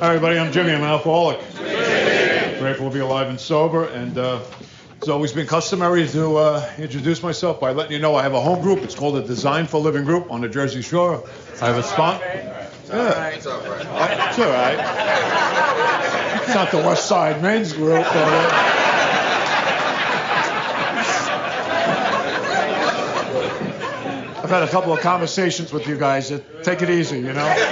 Hi, everybody. I'm Jimmy. I'm an alcoholic. Grateful to be alive and sober. And it's always been customary to introduce myself by letting you know I have a home group. It's called the Design for Living Group on the Jersey Shore. I have a sponsor. Yeah. It's all right. It's all right. It's not the Westside men's group. I've had a couple of conversations with you guys. Take it easy, you know.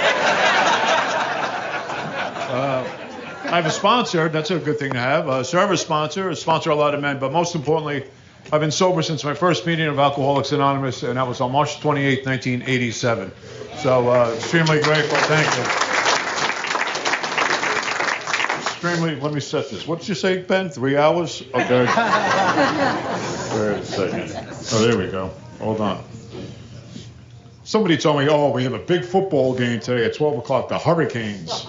I have a sponsor. That's a good thing to have. A service sponsor. I sponsor a lot of men. But most importantly, I've been sober since my first meeting of Alcoholics Anonymous, and that was on March 28, 1987. So extremely grateful. Thank you. Extremely. Let me set this. What did you say, Ben? 3 hours? Okay. Wait a second. Oh, there we go. Hold on. Somebody told me, oh, we have a big football game today at 12 o'clock, the Hurricanes.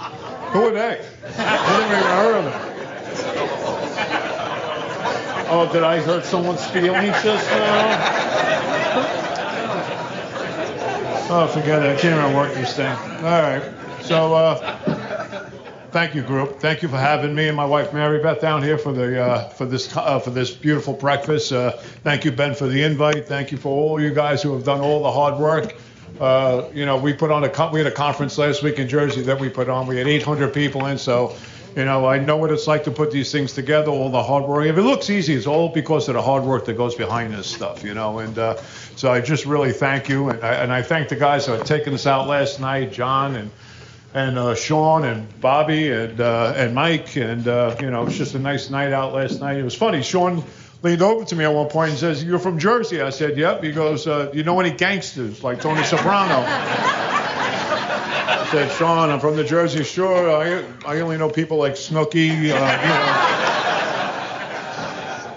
Who are they? I never even heard of them. Oh, did I hurt someone's feelings just now? Oh, forget it. I can't even work this thing. All right. So, thank you, group. Thank you for having me and my wife, Mary Beth, down here for this beautiful breakfast. Thank you, Ben, for the invite. Thank you for all you guys who have done all the hard work. You know, we had a conference last week in Jersey that we put on. We had 800 people in, so, you know, I know what it's like to put these things together, all the hard work. If it looks easy, it's all because of the hard work that goes behind this stuff, you know, and so I just really thank you, and I thank the guys that have taken us out last night, John and Sean and Bobby and Mike, and, you know, it was just a nice night out last night. It was funny, Sean leaned over to me at one point and says, "You're from Jersey?" I said, "Yep." He goes, "You know any gangsters like Tony Soprano?" I said, "Sean, I'm from the Jersey Shore. I only know people like Snooki." You know.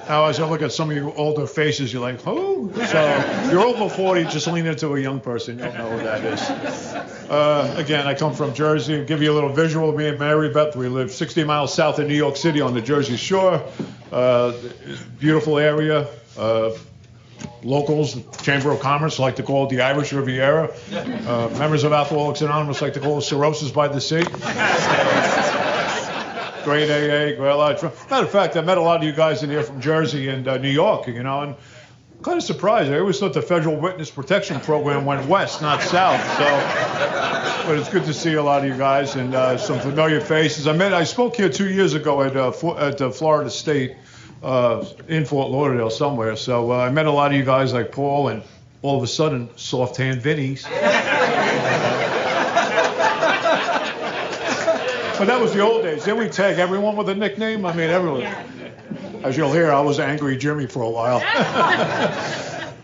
Now, as I look at some of you older faces, you're like, who? So you're over 40, just lean into a young person. You don't know who that is. Again, I come from Jersey. I'll give you a little visual of me and Mary Beth. We live 60 miles south of New York City on the Jersey Shore. Beautiful area. Locals, Chamber of Commerce like to call it the Irish Riviera. Members of Alcoholics Anonymous like to call it cirrhosis by the sea. Great AA, great lot. Matter of fact, I met a lot of you guys in here from Jersey and New York, you know, and I'm kind of surprised. I always thought the Federal Witness Protection Program went west, not south. So, but it's good to see a lot of you guys and some familiar faces. I spoke here 2 years ago at Florida State in Fort Lauderdale somewhere. So I met a lot of you guys like Paul, and all of a sudden, soft hand Vinny's. But that was the old days. Then we tag everyone with a nickname. I mean, everyone. As you'll hear, I was Angry Jimmy for a while.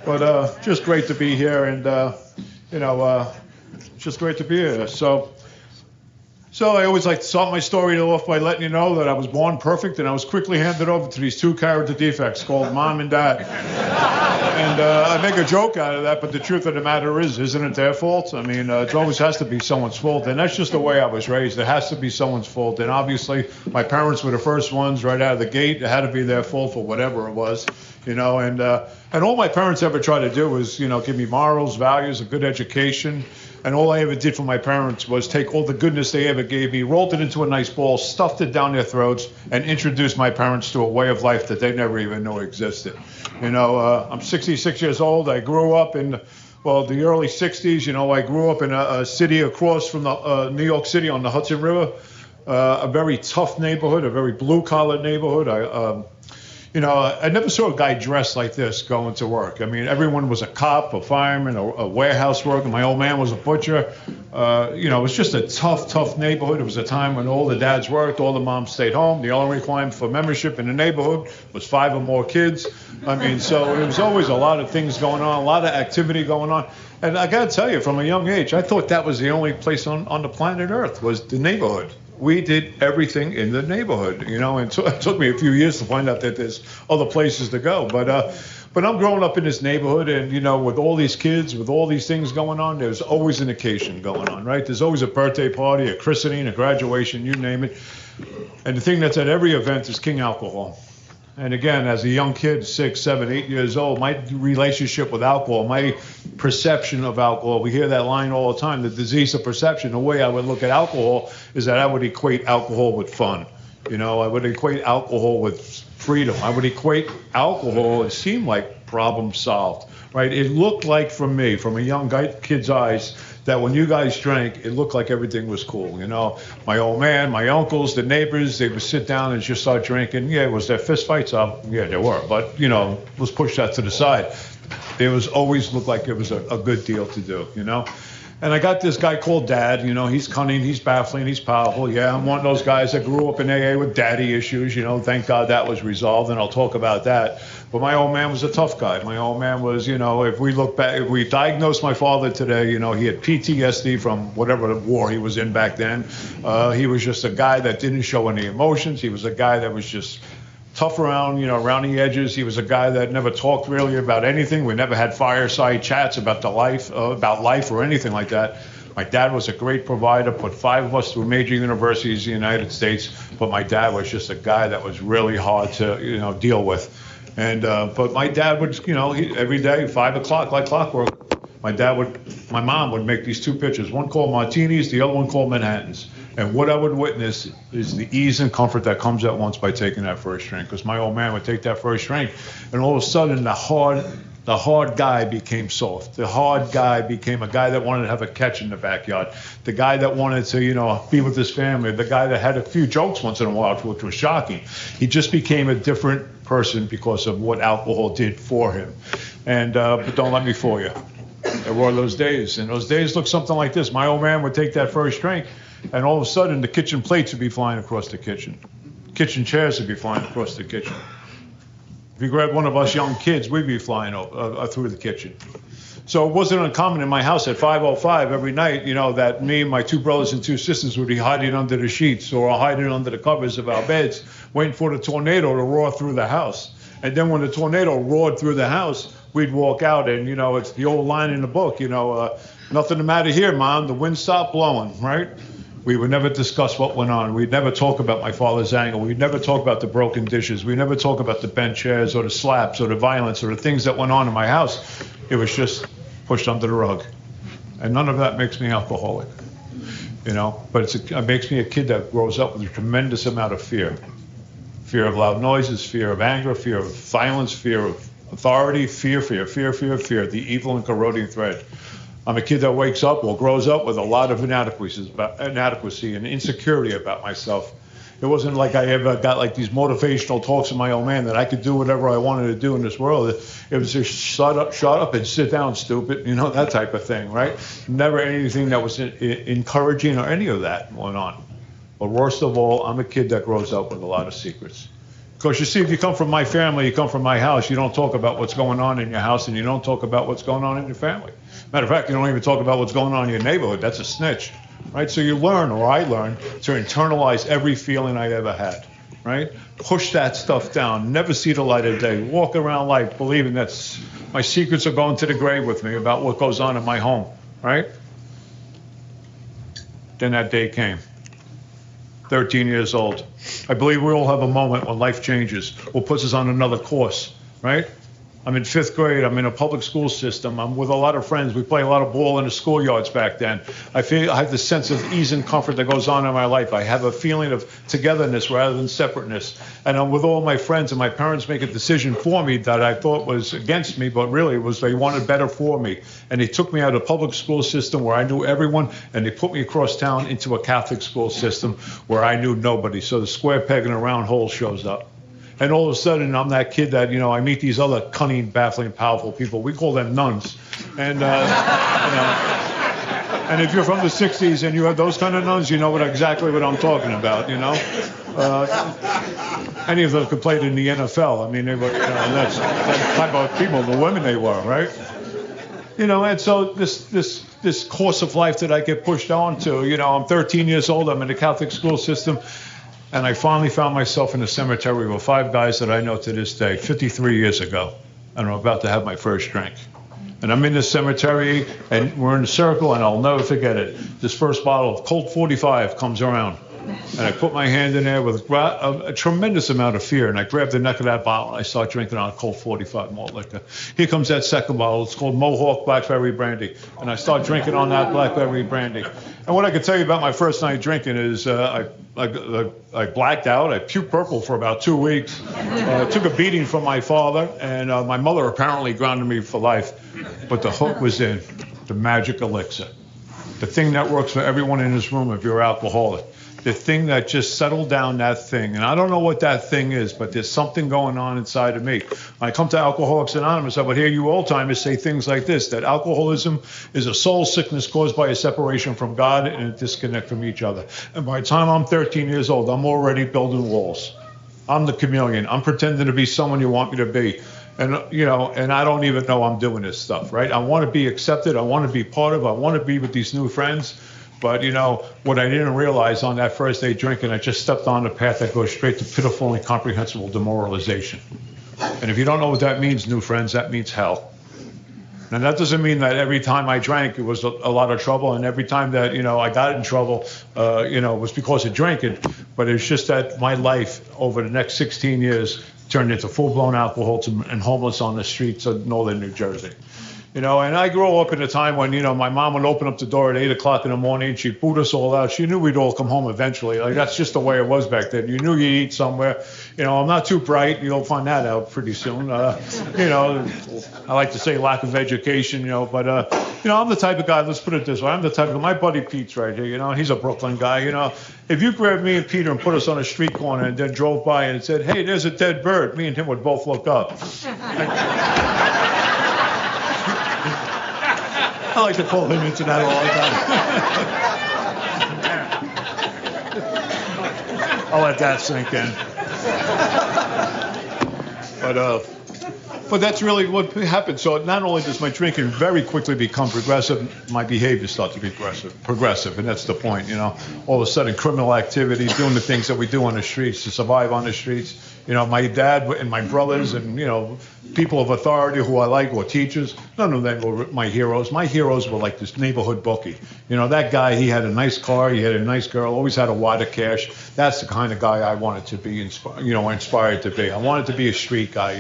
But just great to be here, and you know, just great to be here. So I always like to start my story off by letting you know that I was born perfect, and I was quickly handed over to these two character defects called Mom and Dad. And I make a joke out of that, but the truth of the matter is, isn't it their fault? I mean, it always has to be someone's fault, and that's just the way I was raised. It has to be someone's fault, and obviously my parents were the first ones right out of the gate. It had to be their fault for whatever it was, you know, and all my parents ever tried to do was, you know, give me morals, values, a good education. And all I ever did for my parents was take all the goodness they ever gave me, rolled it into a nice ball, stuffed it down their throats, and introduced my parents to a way of life that they never even knew existed. You know, I'm 66 years old. I grew up in, well, the early 60s. You know, I grew up in a city across from the New York City on the Hudson River, a very tough neighborhood, a very blue-collar neighborhood. You know, I never saw a guy dressed like this going to work. I mean, everyone was a cop, a fireman, a warehouse worker. My old man was a butcher. You know, it was just a tough neighborhood. It was a time when all the dads worked, all the moms stayed home. The only requirement for membership in the neighborhood was 5 or more kids. I mean, so it was always a lot of things going on, a lot of activity going on. And I got to tell you, from a young age, I thought that was the only place on the planet Earth was the neighborhood. We did everything in the neighborhood, you know, and it took me a few years to find out that there's other places to go. But I'm growing up in this neighborhood, and, you know, with all these kids, with all these things going on, there's always an occasion going on, right? There's always a birthday party, a christening, a graduation, you name it. And the thing that's at every event is King Alcohol. And again, as a young kid, 6, 7, 8 years old, my relationship with alcohol, my perception of alcohol, we hear that line all the time, the disease of perception. The way I would look at alcohol is that I would equate alcohol with fun. I would equate alcohol with freedom. I would equate alcohol, it seemed like problem solved, right? It looked like, from me, from a young kid's eyes, that when you guys drank, it looked like everything was cool. My old man, my uncles, the neighbors, they would sit down and just start drinking. Yeah, was there fist fights? Yeah, there were. But, let's push that to the side. It was always looked like it was a good deal to do, And I got this guy called Dad. He's cunning, he's baffling, he's powerful. Yeah, I'm one of those guys that grew up in AA with daddy issues. Thank God that was resolved, and I'll talk about that. But my old man was a tough guy. My old man was, if we look back, if we diagnosed my father today, he had PTSD from whatever war he was in back then. He was just a guy that didn't show any emotions. He was a guy that was just tough around the edges. He was a guy that never talked really about anything. We never had fireside chats about life or anything like that. My dad was a great provider, put 5 of us through major universities in the United States, but my dad was just a guy that was really hard to, deal with. And, but my dad would, every day, 5 o'clock, like clockwork, my mom would make these 2 pitchers, one called martinis, the other one called Manhattans. And what I would witness is the ease and comfort that comes at once by taking that first drink. Because my old man would take that first drink, and all of a sudden the hard guy became soft. The hard guy became a guy that wanted to have a catch in the backyard. The guy that wanted to, be with his family. The guy that had a few jokes once in a while, which was shocking. He just became a different person because of what alcohol did for him. And but don't let me fool you. There were those days, and those days looked something like this. My old man would take that first drink, and all of a sudden the kitchen plates would be flying across the kitchen. Kitchen chairs would be flying across the kitchen. If you grab one of us young kids, we'd be flying through the kitchen. So it wasn't uncommon in my house at 5:05 every night, that me and my 2 brothers and 2 sisters would be hiding under the sheets or hiding under the covers of our beds, waiting for the tornado to roar through the house. And then when the tornado roared through the house, we'd walk out and, it's the old line in the book, nothing the matter here, Mom, the wind stopped blowing, right? We would never discuss what went on. We'd never talk about my father's anger. We'd never talk about the broken dishes. We'd never talk about the bent chairs or the slaps or the violence or the things that went on in my house. It was just pushed under the rug. And none of that makes me alcoholic, but it makes me a kid that grows up with a tremendous amount of fear. Fear of loud noises, fear of anger, fear of violence, fear of authority, fear, the evil and corroding thread. I'm a kid that wakes up or grows up with a lot of inadequacy and insecurity about myself. It wasn't like I ever got like these motivational talks from my old man that I could do whatever I wanted to do in this world. It was just shut up and sit down, stupid, that type of thing, right? Never anything that was encouraging or any of that going on. But worst of all, I'm a kid that grows up with a lot of secrets. Because you see, if you come from my family, you come from my house, you don't talk about what's going on in your house and you don't talk about what's going on in your family. Matter of fact, you don't even talk about what's going on in your neighborhood. That's a snitch, right? So you learn, or I learned, to internalize every feeling I ever had, right? Push that stuff down, never see the light of day, walk around life believing that my secrets are going to the grave with me about what goes on in my home, right? Then that day came. 13 years old. I believe we all have a moment when life changes, or puts us on another course, right? I'm in 5th grade. I'm in a public school system. I'm with a lot of friends. We play a lot of ball in the schoolyards back then. I have this sense of ease and comfort that goes on in my life. I have a feeling of togetherness rather than separateness. And I'm with all my friends, and my parents make a decision for me that I thought was against me, but really it was they wanted better for me. And they took me out of the public school system where I knew everyone, and they put me across town into a Catholic school system where I knew nobody. So the square peg in a round hole shows up. And all of a sudden, I'm that kid that, I meet these other cunning, baffling, powerful people. We call them nuns. And, and if you're from the 60s and you have those kind of nuns, you know exactly what I'm talking about, Any of them could play in the NFL. I mean, they were, that's that type of people, the women they were, right? And so this course of life that I get pushed on to, I'm 13 years old. I'm in the Catholic school system. And I finally found myself in the cemetery with 5 guys that I know to this day, 53 years ago. And I'm about to have my first drink. And I'm in the cemetery, and we're in a circle, and I'll never forget it. This first bottle of Colt 45 comes around. And I put my hand in there with a tremendous amount of fear, and I grabbed the neck of that bottle. I start drinking on a cold 45 malt liquor. Here comes that second bottle. It's called Mohawk Blackberry Brandy, and I start drinking on that blackberry brandy. And what I can tell you about my first night drinking is I blacked out. I puked purple for about 2 weeks. Took a beating from my father, and my mother apparently grounded me for life. But the hook was in the magic elixir, the thing that works for everyone in this room if you're alcoholic. The thing that just settled down that thing. And I don't know what that thing is, but there's something going on inside of me. When I come to Alcoholics Anonymous, I would hear you old timers say things like this, that alcoholism is a soul sickness caused by a separation from God and a disconnect from each other. And by the time I'm 13 years old, I'm already building walls. I'm the chameleon. I'm pretending to be someone you want me to be. And, and I don't even know I'm doing this stuff, right? I want to be accepted. I want to be part of. I want to be with these new friends. But, what I didn't realize on that first day drinking, I just stepped on a path that goes straight to pitiful and incomprehensible demoralization. And if you don't know what that means, new friends, that means hell. And that doesn't mean that every time I drank, it was a lot of trouble. And every time that, I got in trouble, was because of drinking. But it's just that my life over the next 16 years turned into full-blown alcoholism and homeless on the streets of northern New Jersey. And I grew up in a time when, my mom would open up the door at 8 o'clock in the morning. She'd boot us all out. She knew we'd all come home eventually. Like, that's just the way it was back then. You knew you'd eat somewhere. I'm not too bright. You'll find that out pretty soon. I like to say lack of education, but, I'm the type of guy, let's put it this way. I'm the type of, my buddy Pete's right here, he's a Brooklyn guy, If you grabbed me and Peter and put us on a street corner and then drove by and said, hey, there's a dead bird, me and him would both look up. I like to pull him into that all the time. I'll let that sink in. But that's really what happened. So not only does my drinking very quickly become progressive, my behavior starts to be progressive, and that's the point. All of a sudden, criminal activity, doing the things that we do on the streets to survive on the streets. My dad and my brothers and, people of authority who I like were teachers. None of them were my heroes. My heroes were like this neighborhood bookie. That guy, he had a nice car, he had a nice girl, always had a wad of cash. That's the kind of guy I wanted to be, inspired to be. I wanted to be a street guy,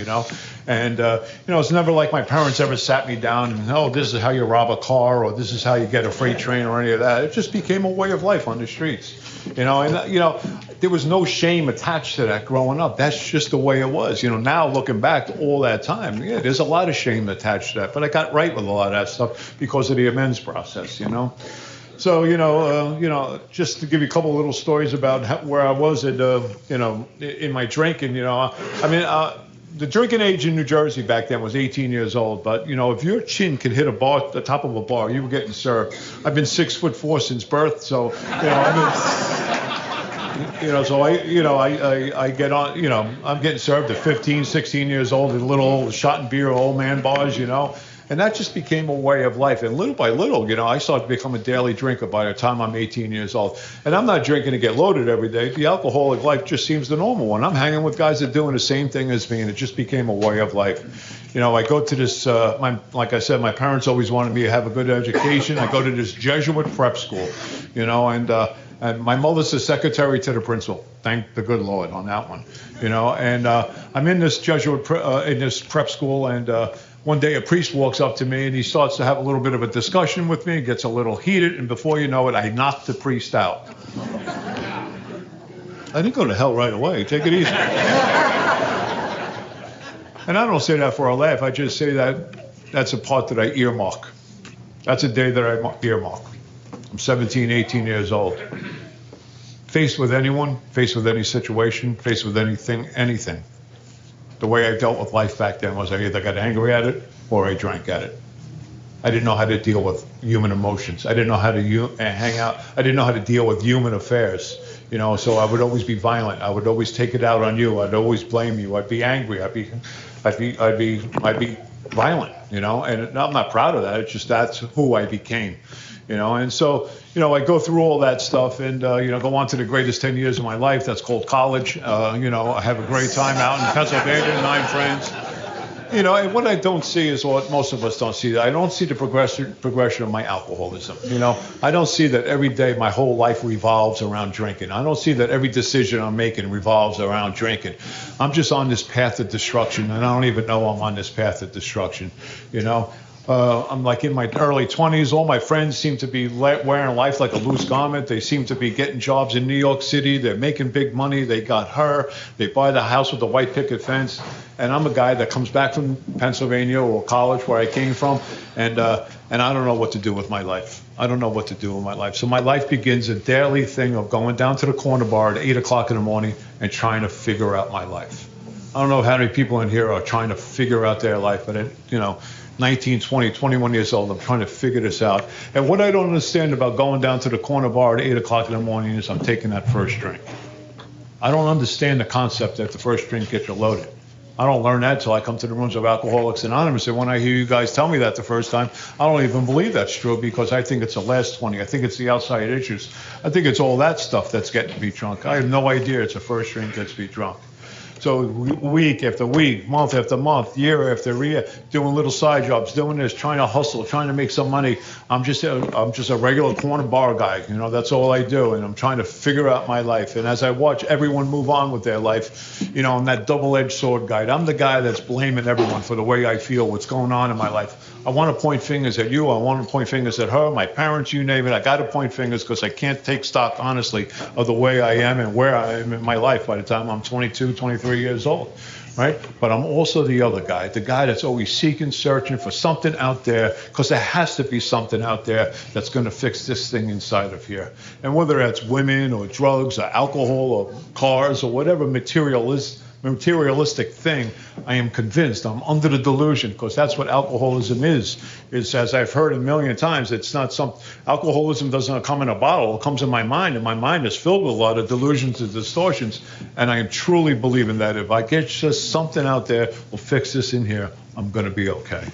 And, it's never like my parents ever sat me down and, this is how you rob a car or this is how you get a freight train or any of that. It just became a way of life on the streets. There was no shame attached to that growing up. That's just the way it was. Now looking back all that time, there's a lot of shame attached to that. But I got right with a lot of that stuff because of the amends process, So, just to give you a couple of little stories about where I was at, in my drinking, the drinking age in New Jersey back then was 18 years old. But, if your chin could hit the top of a bar, you were getting served. I've been 6'4" since birth. So, I get on, I'm getting served at 15, 16 years old at little shot and beer, old man bars, And that just became a way of life. And little by little, I started to become a daily drinker by the time I'm 18 years old. And I'm not drinking to get loaded every day. The alcoholic life just seems the normal one. I'm hanging with guys that are doing the same thing as me, and it just became a way of life. I go to this, like I said, my parents always wanted me to have a good education. I go to this Jesuit prep school, and my mother's the secretary to the principal. Thank the good Lord on that one, And I'm in this Jesuit, in this prep school, and one day a priest walks up to me and he starts to have a little bit of a discussion with me, gets a little heated, and before you know it, I knocked the priest out. I didn't go to hell right away. Take it easy. And I don't say that for a laugh. I just say that's a part that I earmark. That's a day that I earmark. I'm 17, 18 years old. Faced with anyone, faced with any situation, faced with anything. The way I dealt with life back then was I either got angry at it or I drank at it. I didn't know how to deal with human emotions. I didn't know how to hang out. I didn't know how to deal with human affairs. So I would always be violent. I would always take it out on you. I'd always blame you. I'd be angry. I'd be violent. And I'm not proud of that. It's just that's who I became. And so, I go through all that stuff and, go on to the greatest 10 years of my life. That's called college. I have a great time out in Pennsylvania, 9 friends. And what I don't see is what most of us don't see. I don't see the progression of my alcoholism. I don't see that every day my whole life revolves around drinking. I don't see that every decision I'm making revolves around drinking. I'm just on this path of destruction, and I don't even know I'm on this path of destruction. I'm like in my early 20s. All my friends seem to be wearing life like a loose garment. They seem to be getting jobs in New York City. They're making big money. They got her. They buy the house with the white picket fence. And I'm a guy that comes back from Pennsylvania or college where I came from, and I don't know what to do with my life. I don't know what to do with my life. So my life begins a daily thing of going down to the corner bar at 8 o'clock in the morning and trying to figure out my life. I don't know how many people in here are trying to figure out their life, but 19, 20, 21 years old, I'm trying to figure this out. And what I don't understand about going down to the corner bar at 8 o'clock in the morning is I'm taking that first drink. I don't understand the concept that the first drink gets you loaded. I don't learn that until I come to the rooms of Alcoholics Anonymous. And when I hear you guys tell me that the first time, I don't even believe that's true, because I think it's the last 20. I think it's the outside issues. I think it's all that stuff that's getting me drunk. I have no idea it's the first drink gets me drunk. So week after week, month after month, year after year, doing little side jobs, doing this, trying to hustle, trying to make some money. I'm just a regular corner bar guy. That's all I do. And I'm trying to figure out my life. And as I watch everyone move on with their life, I'm that double-edged sword guy. I'm the guy that's blaming everyone for the way I feel, what's going on in my life. I want to point fingers at you. I want to point fingers at her, my parents, you name it. I got to point fingers because I can't take stock, honestly, of the way I am and where I am in my life by the time I'm 22, 23 years old, right? But I'm also the other guy, the guy that's always seeking, searching for something out there, because there has to be something out there that's going to fix this thing inside of here. And whether that's women or drugs or alcohol or cars or whatever materialistic thing, I am convinced I'm under the delusion, because that's what alcoholism is, as I've heard a million times, it's not alcoholism doesn't come in a bottle, it comes in my mind, and my mind is filled with a lot of delusions and distortions, and I am truly believing that if I get just something out there will fix this in here, I'm going to be okay.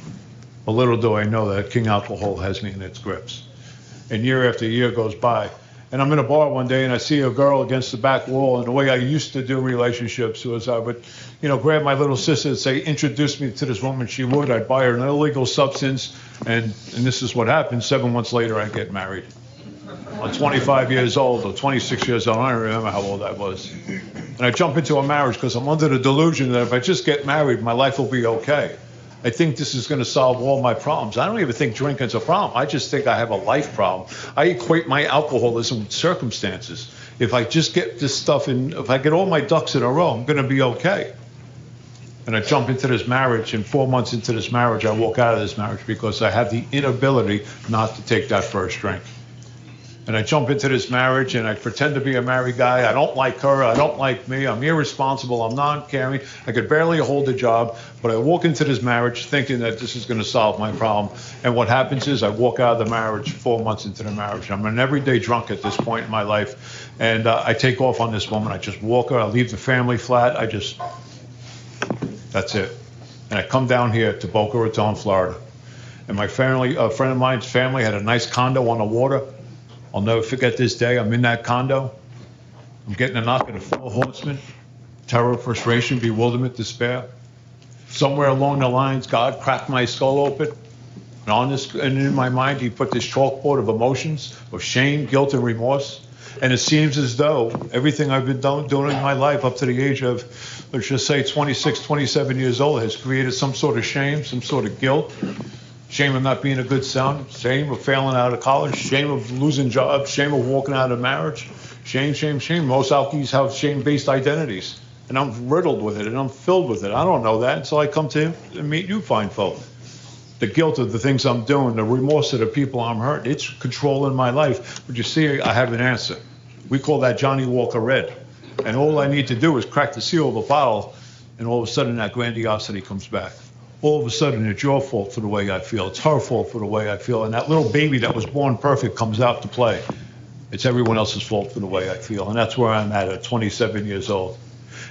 But little do I know that King Alcohol has me in its grips. And year after year goes by, and I'm in a bar one day and I see a girl against the back wall, and the way I used to do relationships was I would, grab my little sister and say, introduce me to this woman. She would. I'd buy her an illegal substance, and this is what happened. 7 months later, I get married. I'm 25 years old or 26 years old. I don't remember how old I was. And I jump into a marriage because I'm under the delusion that if I just get married, my life will be okay. I think this is going to solve all my problems. I don't even think drinking's a problem. I just think I have a life problem. I equate my alcoholism with circumstances. If I just get this stuff in, if I get all my ducks in a row, I'm going to be okay. And I jump into this marriage, and 4 months into this marriage, I walk out of this marriage because I have the inability not to take that first drink. And I jump into this marriage, and I pretend to be a married guy. I don't like her. I don't like me. I'm irresponsible. I'm non-caring. I could barely hold a job. But I walk into this marriage thinking that this is going to solve my problem. And what happens is I walk out of the marriage 4 months into the marriage. I'm an everyday drunk at this point in my life. And I take off on this woman. I just walk her. I leave the family flat. That's it. And I come down here to Boca Raton, Florida. And my family, a friend of mine's family, had a nice condo on the water. I'll never forget this day. I'm in that condo. I'm getting a knock at the 4 horsemen. Terror, frustration, bewilderment, despair. Somewhere along the lines, God cracked my skull open. And in my mind, he put this chalkboard of emotions, of shame, guilt, and remorse. And it seems as though everything I've been doing in my life up to the age of, let's just say 26, 27 years old, has created some sort of shame, some sort of guilt. Shame of not being a good son, shame of failing out of college, shame of losing jobs, shame of walking out of marriage, shame, shame, shame. Most alkies have shame-based identities, and I'm riddled with it, and I'm filled with it. I don't know that until I come to meet you fine folk. The guilt of the things I'm doing, the remorse of the people I'm hurting, it's controlling my life. But you see, I have an answer. We call that Johnny Walker Red. And all I need to do is crack the seal of a bottle, and all of a sudden that grandiosity comes back. All of a sudden, it's your fault for the way I feel. It's her fault for the way I feel. And that little baby that was born perfect comes out to play. It's everyone else's fault for the way I feel. And that's where I'm at 27 years old.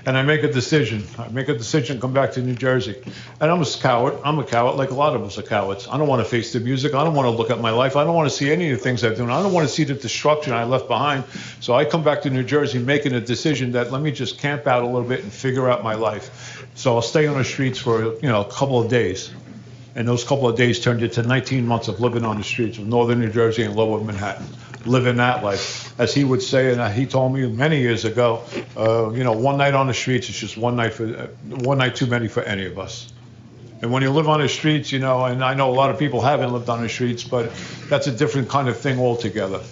and I make a decision. Come back to New Jersey. And I'm a coward. I'm a coward, like a lot of us are cowards. I don't want to face the music. I don't want to look at my life. I don't want to see any of the things I've done. I don't want to see the destruction I left behind. So I come back to New Jersey making a decision that let me just camp out a little bit and figure out my life. So I'll stay on the streets for, a couple of days. And those couple of days turned into 19 months of living on the streets of northern New Jersey and lower Manhattan, living that life. As he would say, and he told me many years ago, one night on the streets is just one night too many for any of us. And when you live on the streets, and I know a lot of people haven't lived on the streets, but that's a different kind of thing altogether.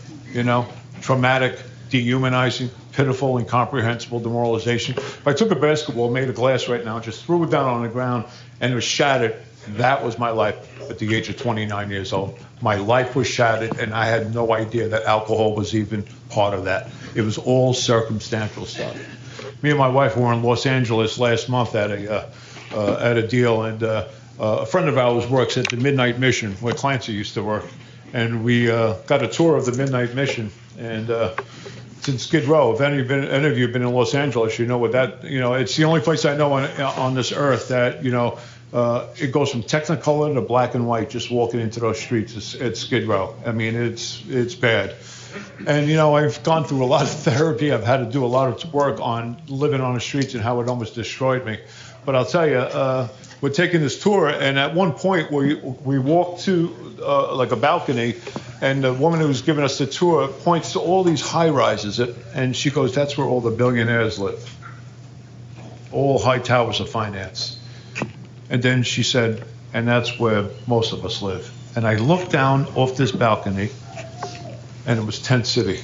Traumatic, dehumanizing, pitiful, incomprehensible demoralization. If I took a basketball made of glass right now, just threw it down on the ground, and it was shattered, that was my life at the age of 29 years old. My life was shattered, and I had no idea that alcohol was even part of that. It was all circumstantial stuff. Me and my wife were in Los Angeles last month at a deal, and a friend of ours works at the Midnight Mission, where Clancy used to work. And we got a tour of the Midnight Mission, and it's in Skid Row. If any of you have been in Los Angeles, you know what that, it's the only place I know on this earth that, it goes from Technicolor to black and white just walking into those streets. It's Skid Row. I mean, it's bad. And, I've gone through a lot of therapy. I've had to do a lot of work on living on the streets and how it almost destroyed me. But I'll tell you, we're taking this tour, and at one point we walked to like a balcony, and the woman who was giving us the tour points to all these high-rises, and she goes, "That's where all the billionaires live. All high towers of finance." And then she said, "And that's where most of us live." And I looked down off this balcony, and it was Tent City.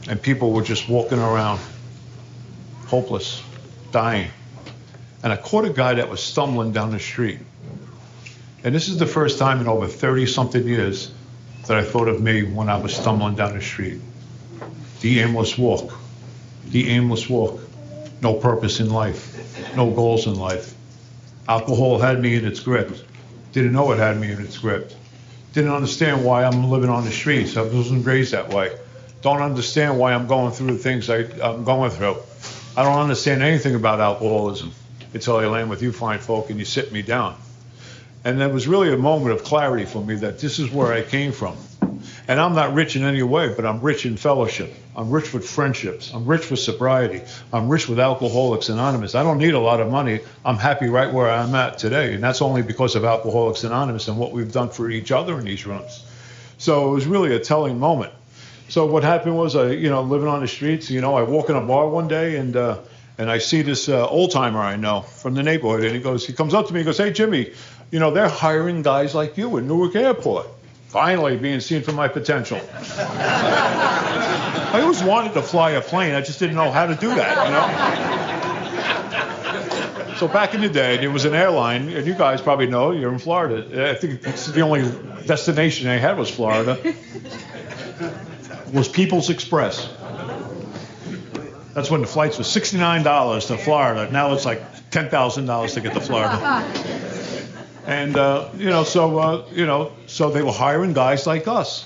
And people were just walking around, hopeless, dying. And I caught a guy that was stumbling down the street. And this is the first time in over 30-something years that I thought of me when I was stumbling down the street. The aimless walk. The aimless walk. No purpose in life. No goals in life. Alcohol had me in its grip. Didn't know it had me in its grip. Didn't understand why I'm living on the streets. I wasn't raised that way. Don't understand why I'm going through the things I'm going through. I don't understand anything about alcoholism until I land with you fine folk and you sit me down. And there was really a moment of clarity for me that this is where I came from. And I'm not rich in any way, but I'm rich in fellowship. I'm rich with friendships. I'm rich with sobriety. I'm rich with Alcoholics Anonymous. I don't need a lot of money. I'm happy right where I'm at today. And that's only because of Alcoholics Anonymous and what we've done for each other in these rooms. So it was really a telling moment. So what happened was, living on the streets, I walk in a bar one day and I see this old timer I know from the neighborhood. And he comes up to me and goes, "Hey, Jimmy, they're hiring guys like you in Newark Airport." Finally being seen for my potential. I always wanted to fly a plane. I just didn't know how to do that, So back in the day, there was an airline, and you guys probably know, you're in Florida. I think it's the only destination they had was Florida. Was People's Express. That's when the flights were $69 to Florida. Now it's like $10,000 to get to Florida. And, so they were hiring guys like us.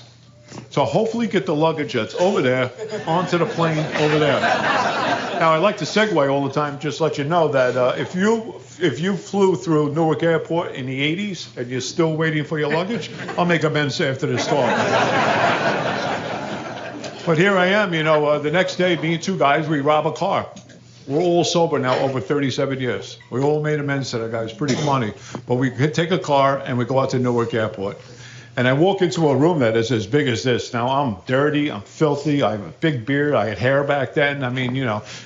So hopefully get the luggage that's over there onto the plane over there. Now, I like to segue all the time, just let you know that if you flew through Newark Airport in the 80s and you're still waiting for your luggage, I'll make amends after this talk. But here I am, the next day, me and two guys, we rob a car. We're all sober now, over 37 years. We all made amends to that guy. It's pretty funny. But we take a car and we go out to Newark Airport. And I walk into a room that is as big as this. Now, I'm dirty. I'm filthy. I have a big beard. I had hair back then. I mean,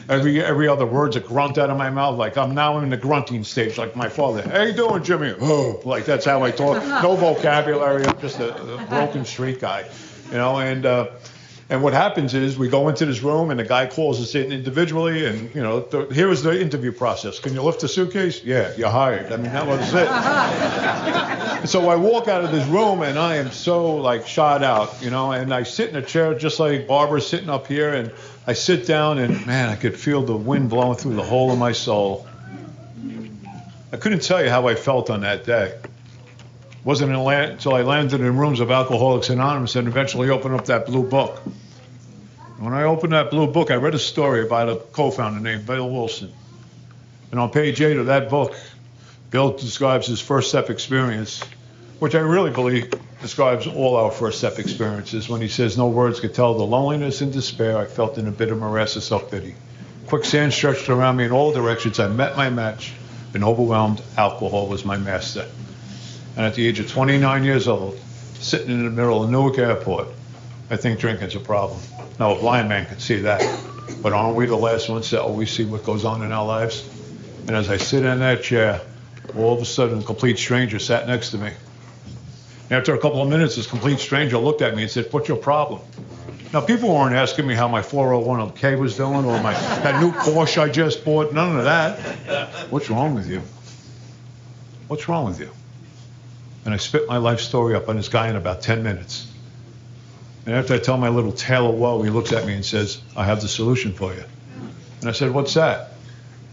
every other word's a grunt out of my mouth. Like, I'm now in the grunting stage, like my father. "How you doing, Jimmy?" "Oh," like that's how I talk. No vocabulary. I'm just a broken street guy, And what happens is we go into this room and the guy calls us in individually and, here is the interview process. "Can you lift a suitcase?" "Yeah, you're hired." I mean, that was it. So I walk out of this room and I am so shot out, and I sit in a chair just like Barbara's sitting up here, and I sit down and man, I could feel the wind blowing through the hole in my soul. I couldn't tell you how I felt on that day. Wasn't until I landed in rooms of Alcoholics Anonymous and eventually opened up that blue book. When I opened that blue book, I read a story about a co-founder named Bill Wilson. And on page 8 of that book, Bill describes his first step experience, which I really believe describes all our first step experiences, when he says, "No words could tell the loneliness and despair I felt in a bitter morass of self-pity. Quicksand stretched around me in all directions. I met my match, and overwhelmed alcohol was my master." And at the age of 29 years old, sitting in the middle of Newark Airport, I think drinking's a problem. Now, a blind man can see that, but aren't we the last ones that always see what goes on in our lives? And as I sit in that chair, all of a sudden, a complete stranger sat next to me. After a couple of minutes, this complete stranger looked at me and said, "What's your problem?" Now, people weren't asking me how my 401k was doing or that new Porsche I just bought. None of that. "What's wrong with you? What's wrong with you?" And I spit my life story up on this guy in about 10 minutes. And after I tell my little tale of woe, he looks at me and says, "I have the solution for you." And I said, "What's that?"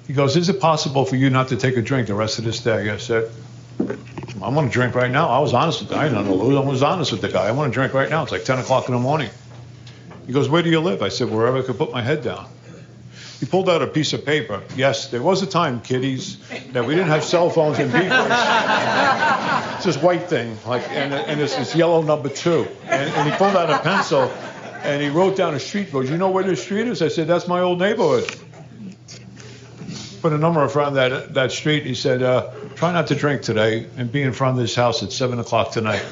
He goes, "Is it possible for you not to take a drink the rest of this day?" I said, "I want to drink right now." I was honest with the guy. I was honest with the guy. "I want to drink right now. It's like 10 o'clock in the morning." He goes, "Where do you live?" I said, "Wherever I could put my head down." He pulled out a piece of paper. Yes, there was a time, kiddies, that we didn't have cell phones and beepers. It's this white thing, and it's this yellow number 2. And he pulled out a pencil, and he wrote down a street. He goes, "You know where this street is?" I said, "That's my old neighborhood." Put a number in front of that street. He said, "Try not to drink today and be in front of this house at 7 o'clock tonight."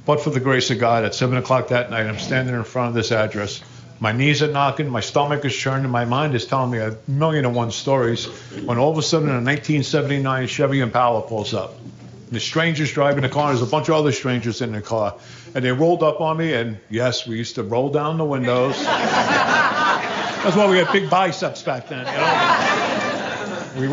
But for the grace of God, at 7 o'clock that night, I'm standing in front of this address. My knees are knocking, my stomach is churning, my mind is telling me 1,000,001 stories, when all of a sudden a 1979 Chevy Impala pulls up. And the stranger's driving the car, there's a bunch of other strangers in the car. And they rolled up on me, and yes, we used to roll down the windows. That's why we had big biceps back then, you know?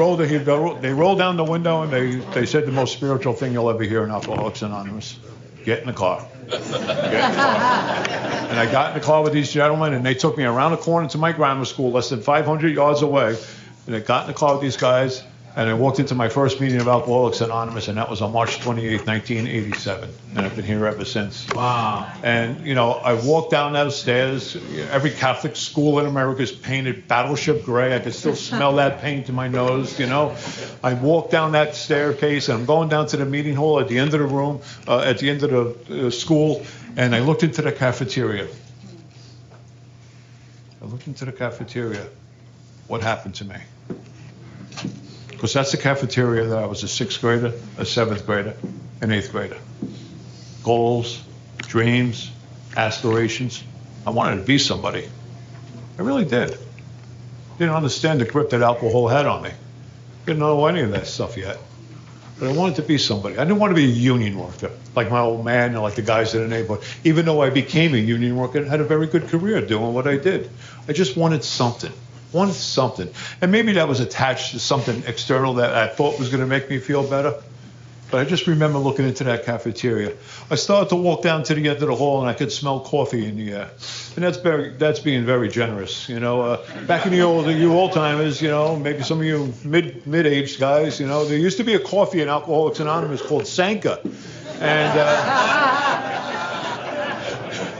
They rolled down the window, and they said the most spiritual thing you'll ever hear in Alcoholics Anonymous: "Get in the car." Get in the car. And I got in the car with these gentlemen, and they took me around the corner to my grammar school, less than 500 yards away. And I got in the car with these guys, and I walked into my first meeting of Alcoholics Anonymous, and that was on March 28, 1987. And I've been here ever since. Wow. And, you know, I walked down those stairs. Every Catholic school in America is painted battleship gray. I could still smell that paint in my nose, you know. I walked down that staircase, and I'm going down to the meeting hall at the end of the room, at the end of the school, and I looked into the cafeteria. What happened to me? Because that's the cafeteria that I was a 6th grader, a 7th grader, an 8th grader. Goals, dreams, aspirations. I wanted to be somebody. I really did. Didn't understand the grip that alcohol had on me. Didn't know any of that stuff yet. But I wanted to be somebody. I didn't want to be a union worker, like my old man and like the guys in the neighborhood. Even though I became a union worker and had a very good career doing what I did. I just wanted something. And maybe that was attached to something external that I thought was going to make me feel better. But I just remember looking into that cafeteria. I started to walk down to the end of the hall, and I could smell coffee in the air. And that's being very generous, you know. Back in you old timers, you know, maybe some of you mid-aged guys, you know, there used to be a coffee in Alcoholics Anonymous called Sanka. And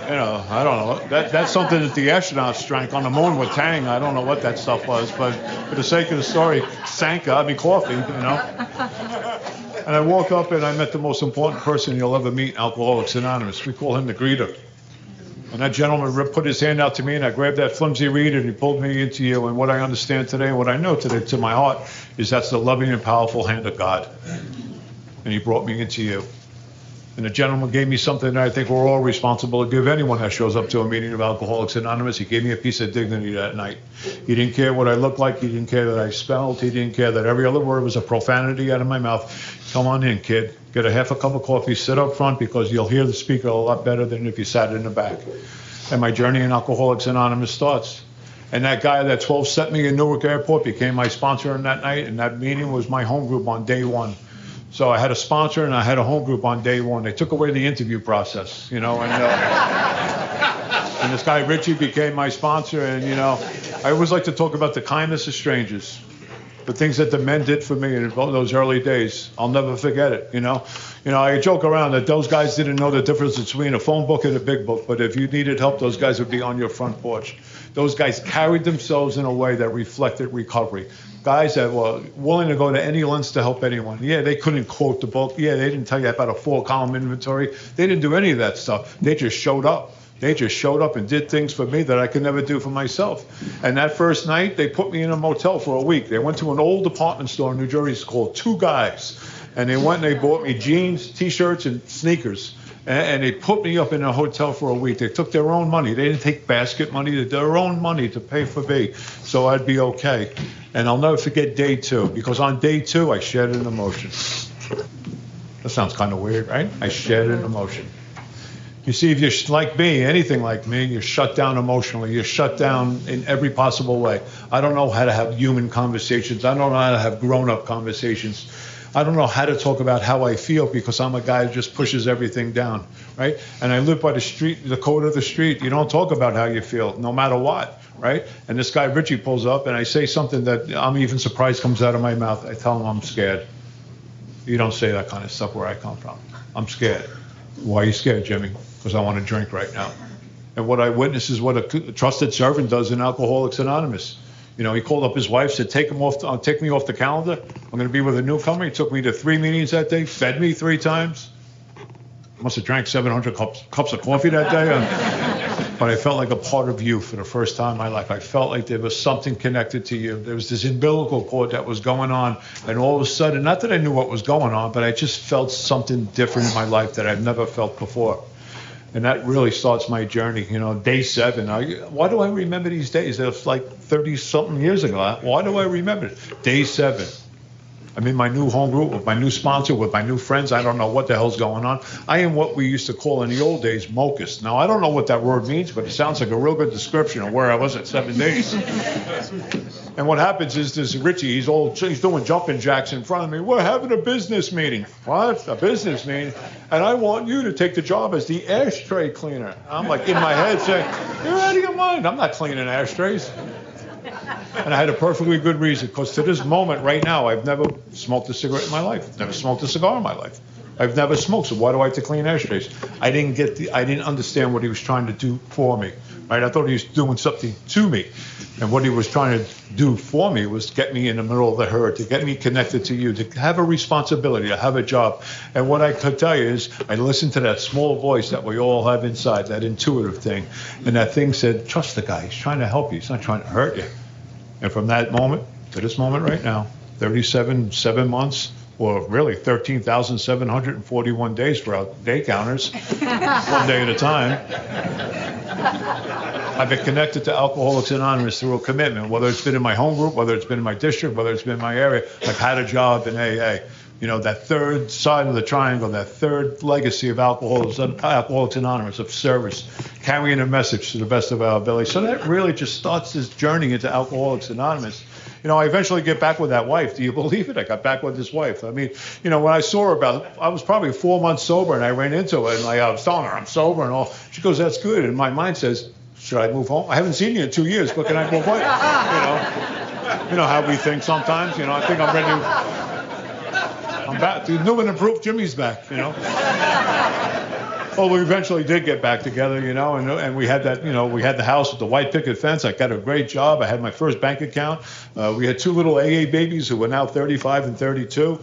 you know, I don't know. That's something that the astronauts drank on the moon with Tang. I don't know what that stuff was, but for the sake of the story, coffee, you know. And I woke up and I met the most important person you'll ever meet in Alcoholics Anonymous. We call him the greeter. And that gentleman put his hand out to me, and I grabbed that flimsy reed, and he pulled me into you. And what I understand today, and what I know today to my heart, is that's the loving and powerful hand of God. And he brought me into you. And the gentleman gave me something that I think we're all responsible to give anyone that shows up to a meeting of Alcoholics Anonymous. He gave me a piece of dignity that night. He didn't care what I looked like. He didn't care that I spelled. He didn't care that every other word was a profanity out of my mouth. "Come on in, kid. Get a half a cup of coffee. Sit up front, because you'll hear the speaker a lot better than if you sat in the back." And my journey in Alcoholics Anonymous starts. And that guy that 12 sent me in Newark Airport became my sponsor on that night. And that meeting was my home group on day one. So I had a sponsor and I had a home group on day one. They took away the interview process, you know, and this guy Richie became my sponsor. And, you know, I always like to talk about the kindness of strangers. the things that the men did for me in those early days, I'll never forget it, I joke around that those guys didn't know the difference between a phone book and a big book, but if you needed help, those guys would be on your front porch. Those guys carried themselves in a way that reflected recovery. Guys that were willing to go to any lengths to help anyone. Yeah, they couldn't quote the book. Yeah, they didn't tell you about a 4-column inventory. They didn't do any of that stuff. They just showed up. They just showed up and did things for me that I could never do for myself. And that first night, they put me in a motel for a week. They went to an old department store in New Jersey. It's called Two Guys. And they went and they bought me jeans, T-shirts, and sneakers. And they put me up in a hotel for a week. They took their own money. They didn't take basket money. They did their own money to pay for me so I'd be okay. And I'll never forget day 2, because on day 2, I shed an emotion. That sounds kind of weird, right? I shed an emotion. You see, if you're like me, anything like me, you're shut down emotionally. You're shut down in every possible way. I don't know how to have human conversations. I don't know how to have grown-up conversations. I don't know how to talk about how I feel because I'm a guy who just pushes everything down, right? And I live by the code of the street. You don't talk about how you feel, no matter what, right? And this guy, Richie, pulls up, and I say something that I'm even surprised comes out of my mouth. I tell him I'm scared. You don't say that kind of stuff where I come from. I'm scared. Why are you scared, Jimmy? Because I want to drink right now. And what I witness is what a trusted servant does in Alcoholics Anonymous. He called up his wife, said, take me off the calendar. I'm going to be with a newcomer. He took me to 3 meetings that day, fed me 3 times. Must have drank 700 cups of coffee that day. But I felt like a part of you for the first time in my life. I felt like there was something connected to you. There was this umbilical cord that was going on. And all of a sudden, not that I knew what was going on, but I just felt something different in my life that I've never felt before. And that really starts my journey, day 7. Why do I remember these days? It was like 30-something years ago. Why do I remember it? Day 7. I'm in my new home group with my new sponsor, with my new friends. I don't know what the hell's going on. I am what we used to call in the old days mocus. Now, I don't know what that word means, but it sounds like a real good description of where I was at 7 days. And what happens is this Richie, he's doing jumping jacks in front of me. We're having a business meeting. What? A business meeting? And I want you to take the job as the ashtray cleaner. I'm like in my head saying, you're out of your mind. I'm not cleaning ashtrays. And I had a perfectly good reason, because to this moment right now, I've never smoked a cigarette in my life. Never smoked a cigar in my life. I've never smoked, so why do I have to clean ashtrays? I didn't understand what he was trying to do for me, right? I thought he was doing something to me. And what he was trying to do for me was get me in the middle of the herd, to get me connected to you, to have a responsibility, to have a job. And what I could tell you is I listened to that small voice that we all have inside, that intuitive thing. And that thing said, trust the guy. He's trying to help you. He's not trying to hurt you. And from that moment to this moment right now, 7 months, or really 13,741 days for our day counters, one day at a time. I've been connected to Alcoholics Anonymous through a commitment, whether it's been in my home group, whether it's been in my district, whether it's been in my area. I've had a job in AA. That third side of the triangle, that third legacy of Alcoholics Anonymous, of service, carrying a message to the best of our ability. So that really just starts this journey into Alcoholics Anonymous. I eventually get back with that wife. Do you believe it? I got back with this wife. I mean, when I saw her I was probably 4 months sober, and I ran into her, and I was telling her I'm sober and all. She goes, that's good. And my mind says, should I move home? I haven't seen you in 2 years, but can I move home? You know how we think sometimes. I think I'm ready to... I'm back. The new and improved Jimmy's back, Well, we eventually did get back together, and we had that, we had the house with the white picket fence. I got a great job. I had my first bank account. We had 2 little AA babies who were now 35 and 32.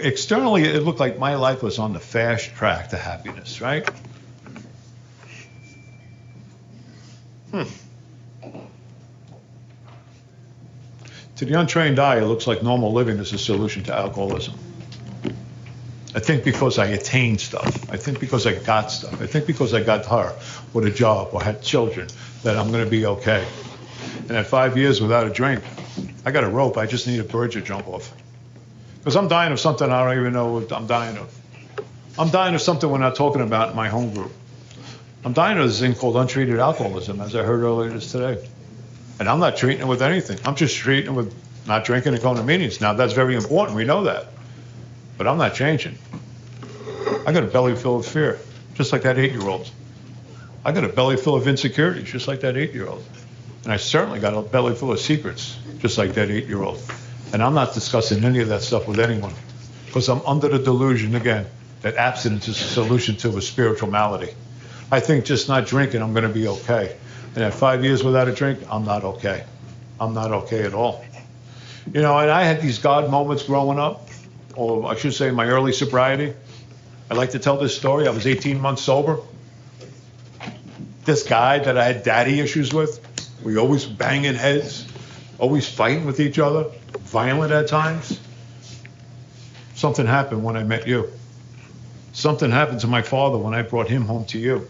Externally, it looked like my life was on the fast track to happiness, right? To the untrained eye, it looks like normal living is a solution to alcoholism. I think because I attained stuff. I think because I got stuff. I think because I got her with a job or had children that I'm going to be okay. And at 5 years without a drink, I got a rope. I just need a bird to jump off. Because I'm dying of something I don't even know what I'm dying of. I'm dying of something we're not talking about in my home group. I'm dying of this thing called untreated alcoholism, as I heard earlier today. And I'm not treating it with anything. I'm just treating it with not drinking and going to meetings. Now, that's very important. We know that. But I'm not changing. I got a belly full of fear, just like that 8-year-old. I got a belly full of insecurities, just like that 8-year-old. And I certainly got a belly full of secrets. just like that 8-year-old. And I'm not discussing any of that stuff with anyone because I'm under the delusion, again, that abstinence is a solution to a spiritual malady. I think just not drinking, I'm going to be okay. And at 5 years without a drink, I'm not okay. I'm not okay at all. And I had these God moments growing up, or I should say my early sobriety. I like to tell this story. I was 18 months sober. This guy that I had daddy issues with, we always banging heads, always fighting with each other, violent at times. Something happened when I met you. Something happened to my father when I brought him home to you.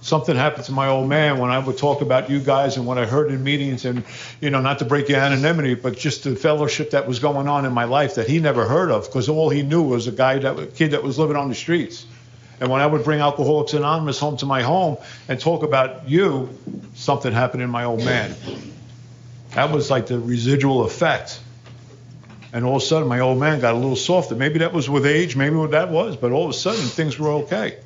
Something happened to my old man when I would talk about you guys and what I heard in meetings, and, not to break your anonymity, but just the fellowship that was going on in my life that he never heard of, because all he knew was a kid that was living on the streets. And when I would bring Alcoholics Anonymous home to my home and talk about you, something happened in my old man. That was like the residual effect. And all of a sudden, my old man got a little softer. Maybe that was with age, maybe what that was, but all of a sudden, things were okay.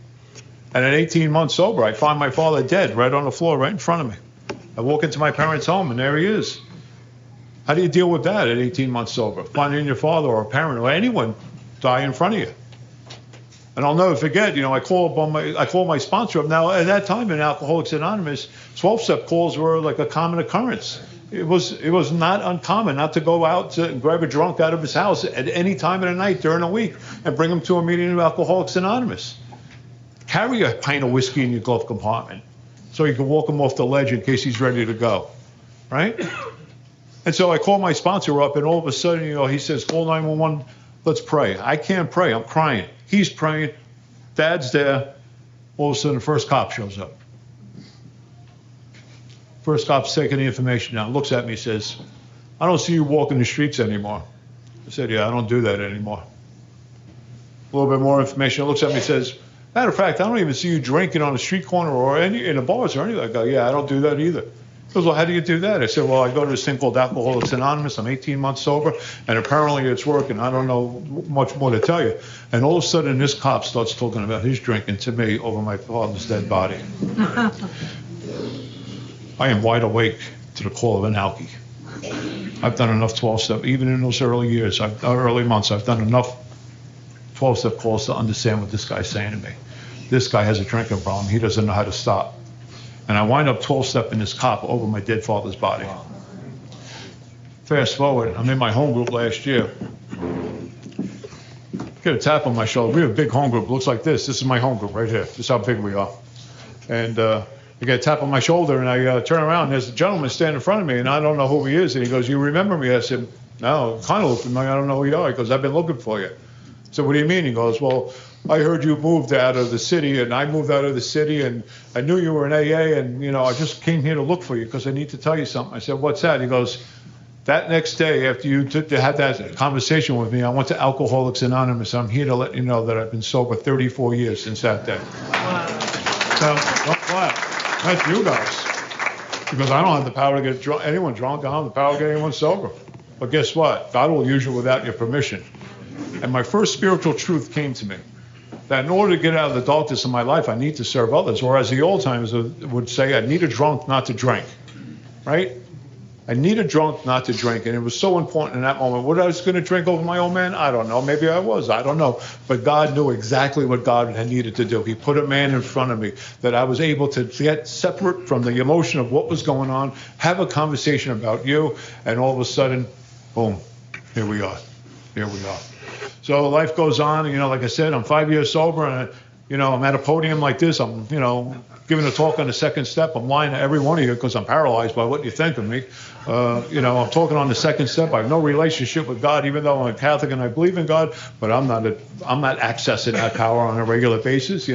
And at 18 months sober, I find my father dead right on the floor, right in front of me. I walk into my parents' home, and there he is. How do you deal with that at 18 months sober? Finding your father or a parent or anyone die in front of you. And I'll never forget, I call my sponsor up. Now, at that time in Alcoholics Anonymous, 12-step calls were like a common occurrence. It was not uncommon not to go out and grab a drunk out of his house at any time of the night during the week and bring him to a meeting of Alcoholics Anonymous. Carry a pint of whiskey in your glove compartment so you can walk him off the ledge in case he's ready to go, right? And so I call my sponsor up, and all of a sudden, he says, call 911, let's pray. I can't pray. I'm crying. He's praying. Dad's there. All of a sudden, the first cop shows up. First cop's taking the information down, looks at me, says, I don't see you walking the streets anymore. I said, yeah, I don't do that anymore. A little bit more information. Looks at me, says, matter of fact, I don't even see you drinking on the street corner or in the bars or anything. I go, yeah, I don't do that either. He goes, well, how do you do that? I said, well, I go to this thing called Alcoholics Anonymous. I'm 18 months sober, and apparently it's working. I don't know much more to tell you. And all of a sudden, this cop starts talking about his drinking to me over my father's dead body. I am wide awake to the call of an alkie. I've done enough 12-step, even in those early years, early months, I've done enough 12-step calls to understand what this guy's saying to me. This guy has a drinking problem. He doesn't know how to stop. And I wind up 12-stepping this cop over my dead father's body. Fast forward, I'm in my home group last year. Get a tap on my shoulder. We have a big home group. It looks like this. This is my home group right here. This is how big we are. And I get a tap on my shoulder, and I turn around, and there's a gentleman standing in front of me, and I don't know who he is. And he goes, you remember me? I said, no, kind of looked at me. I don't know who you are. He goes, I've been looking for you. So what do you mean? He goes, well, I heard you moved out of the city, and I moved out of the city, and I knew you were in AA, and, I just came here to look for you because I need to tell you something. I said, what's that? He goes, that next day after you had that conversation with me, I went to Alcoholics Anonymous. I'm here to let you know that I've been sober 34 years since that day. Wow. So don't clap. That's you guys. Because I don't have the power to get anyone drunk. I don't have the power to get anyone sober. But guess what? God will use you without your permission. And my first spiritual truth came to me, that in order to get out of the darkness of my life, I need to serve others. Or as the old timers would say, I need a drunk not to drink, right? I need a drunk not to drink. And it was so important in that moment. What I was going to drink over my old man, I don't know. Maybe I was. I don't know. But God knew exactly what God had needed to do. He put a man in front of me that I was able to get separate from the emotion of what was going on, have a conversation about you, and all of a sudden, boom, here we are. Here we are. So life goes on, and, like I said, I'm 5 years sober, and, I'm at a podium like this. I'm, giving a talk on the second step. I'm lying to every one of you because I'm paralyzed by what you think of me. I'm talking on the second step. I have no relationship with God, even though I'm a Catholic and I believe in God, but I'm not accessing that power on a regular basis,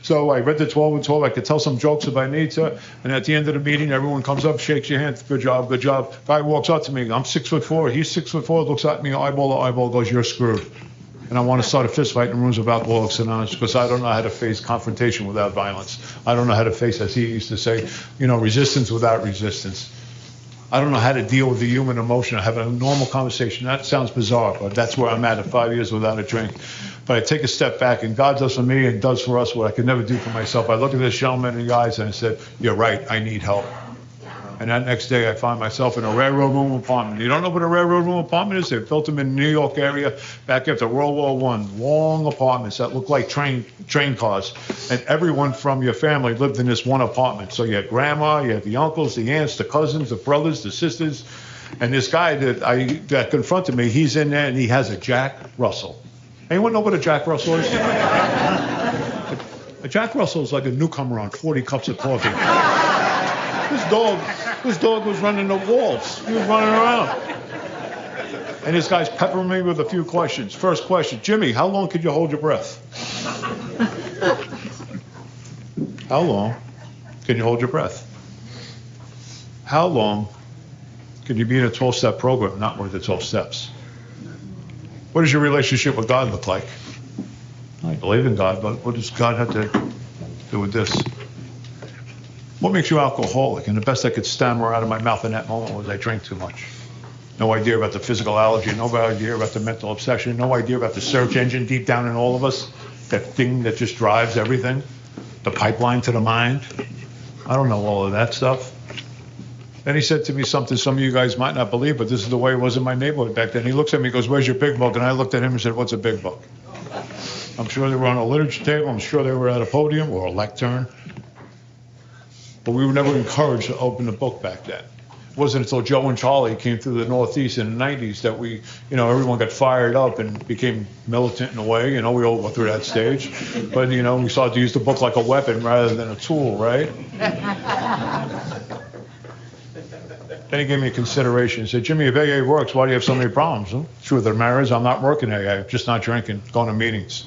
So I read the 12 and 12. I could tell some jokes if I need to. And at the end of the meeting, everyone comes up, shakes your hand. Good job, good job. Guy walks up to me. I'm 6'4". He's 6'4". Looks at me, eyeball to eyeball, goes, "You're screwed." And I want to start a fist fight in rooms of Alcoholics Anonymous because I don't know how to face confrontation without violence. I don't know how to face, as he used to say, resistance without resistance. I don't know how to deal with the human emotion. I have a normal conversation. That sounds bizarre, but that's where I'm at 5 years without a drink. But I take a step back, and God does for me and does for us what I could never do for myself. I look at this gentleman in the eyes and I said, "You're right. I need help." And that next day, I find myself in a railroad room apartment. You don't know what a railroad room apartment is? They built them in the New York area back after World War I. Long apartments that look like train cars. And everyone from your family lived in this one apartment. So you had grandma, you had the uncles, the aunts, the cousins, the brothers, the sisters. And this guy that confronted me, he's in there and he has a Jack Russell. Anyone know what a Jack Russell is? A Jack Russell is like a newcomer on 40 cups of coffee. This dog was running the walls. He was running around. And this guy's peppering me with a few questions. First question, Jimmy, how long could you hold your breath? How long can you hold your breath? How long can you be in a 12-step program, not more than 12 steps? What does your relationship with God look like? I believe in God, but what does God have to do with this? What makes you alcoholic? And the best I could stammer out of my mouth in that moment was I drank too much. No idea about the physical allergy, no idea about the mental obsession, no idea about the search engine deep down in all of us, that thing that just drives everything, the pipeline to the mind. I don't know all of that stuff. Then he said to me something some of you guys might not believe, but this is the way it was in my neighborhood back then. He looks at me and goes, "Where's your big book?" And I looked at him and said, "What's a big book?" I'm sure they were on a literature table. I'm sure they were at a podium or a lectern. But we were never encouraged to open the book back then. It wasn't until Joe and Charlie came through the Northeast in the 90s that everyone got fired up and became militant in a way. We all go through that stage. But, we started to use the book like a weapon rather than a tool, right? Then he gave me a consideration. He said, "Jimmy, if AA works, why do you have so many problems?" Truth of the matter is, I'm not working AA. I'm just not drinking, going to meetings,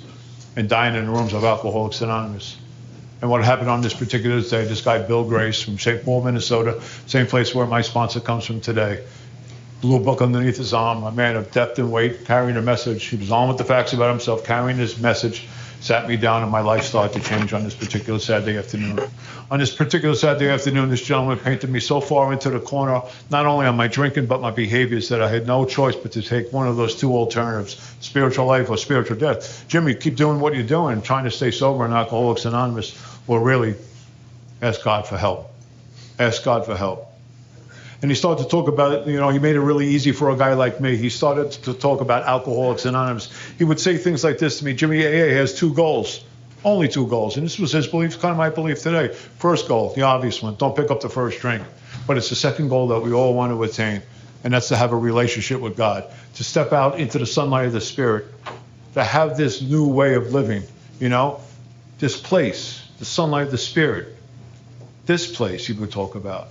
and dying in the rooms of Alcoholics Anonymous. And what happened on this particular day, this guy, Bill Grace from St. Paul, Minnesota, same place where my sponsor comes from today, blue book underneath his arm, a man of depth and weight, carrying a message. He was on with the facts about himself, carrying his message, sat me down, and my life started to change on this particular Saturday afternoon. On this particular Saturday afternoon, this gentleman painted me so far into the corner, not only on my drinking, but my behaviors, that I had no choice but to take one of those two alternatives, spiritual life or spiritual death. Jimmy, keep doing what you're doing, trying to stay sober in Alcoholics Anonymous, or really ask God for help. Ask God for help. And he started to talk about it, he made it really easy for a guy like me. He started to talk about Alcoholics Anonymous. He would say things like this to me: "Jimmy, AA has two goals, only two goals." And this was his belief, kind of my belief today. First goal, the obvious one, don't pick up the first drink. But it's the second goal that we all want to attain, and that's to have a relationship with God, to step out into the sunlight of the Spirit, to have this new way of living, this place, the sunlight of the Spirit, this place he would talk about.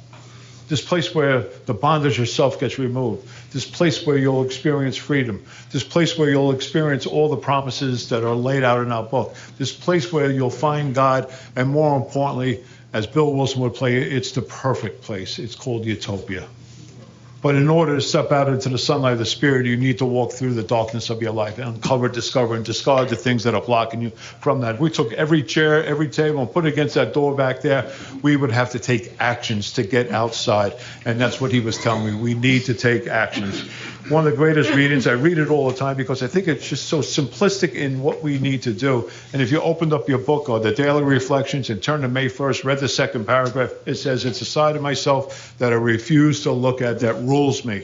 This place where the bondage of self gets removed. This place where you'll experience freedom. This place where you'll experience all the promises that are laid out in our book. This place where you'll find God, and more importantly, as Bill Wilson would play, it's the perfect place. It's called Utopia. But in order to step out into the sunlight of the Spirit, you need to walk through the darkness of your life and uncover, discover, and discard the things that are blocking you from that. We took every chair, every table, and put it against that door back there. We would have to take actions to get outside. And that's what he was telling me. We need to take actions. One of the greatest readings, I read it all the time because I think it's just so simplistic in what we need to do. And if you opened up your book or the Daily Reflections and turned to May 1st, read the second paragraph, it says, "It's a side of myself that I refuse to look at that rules me.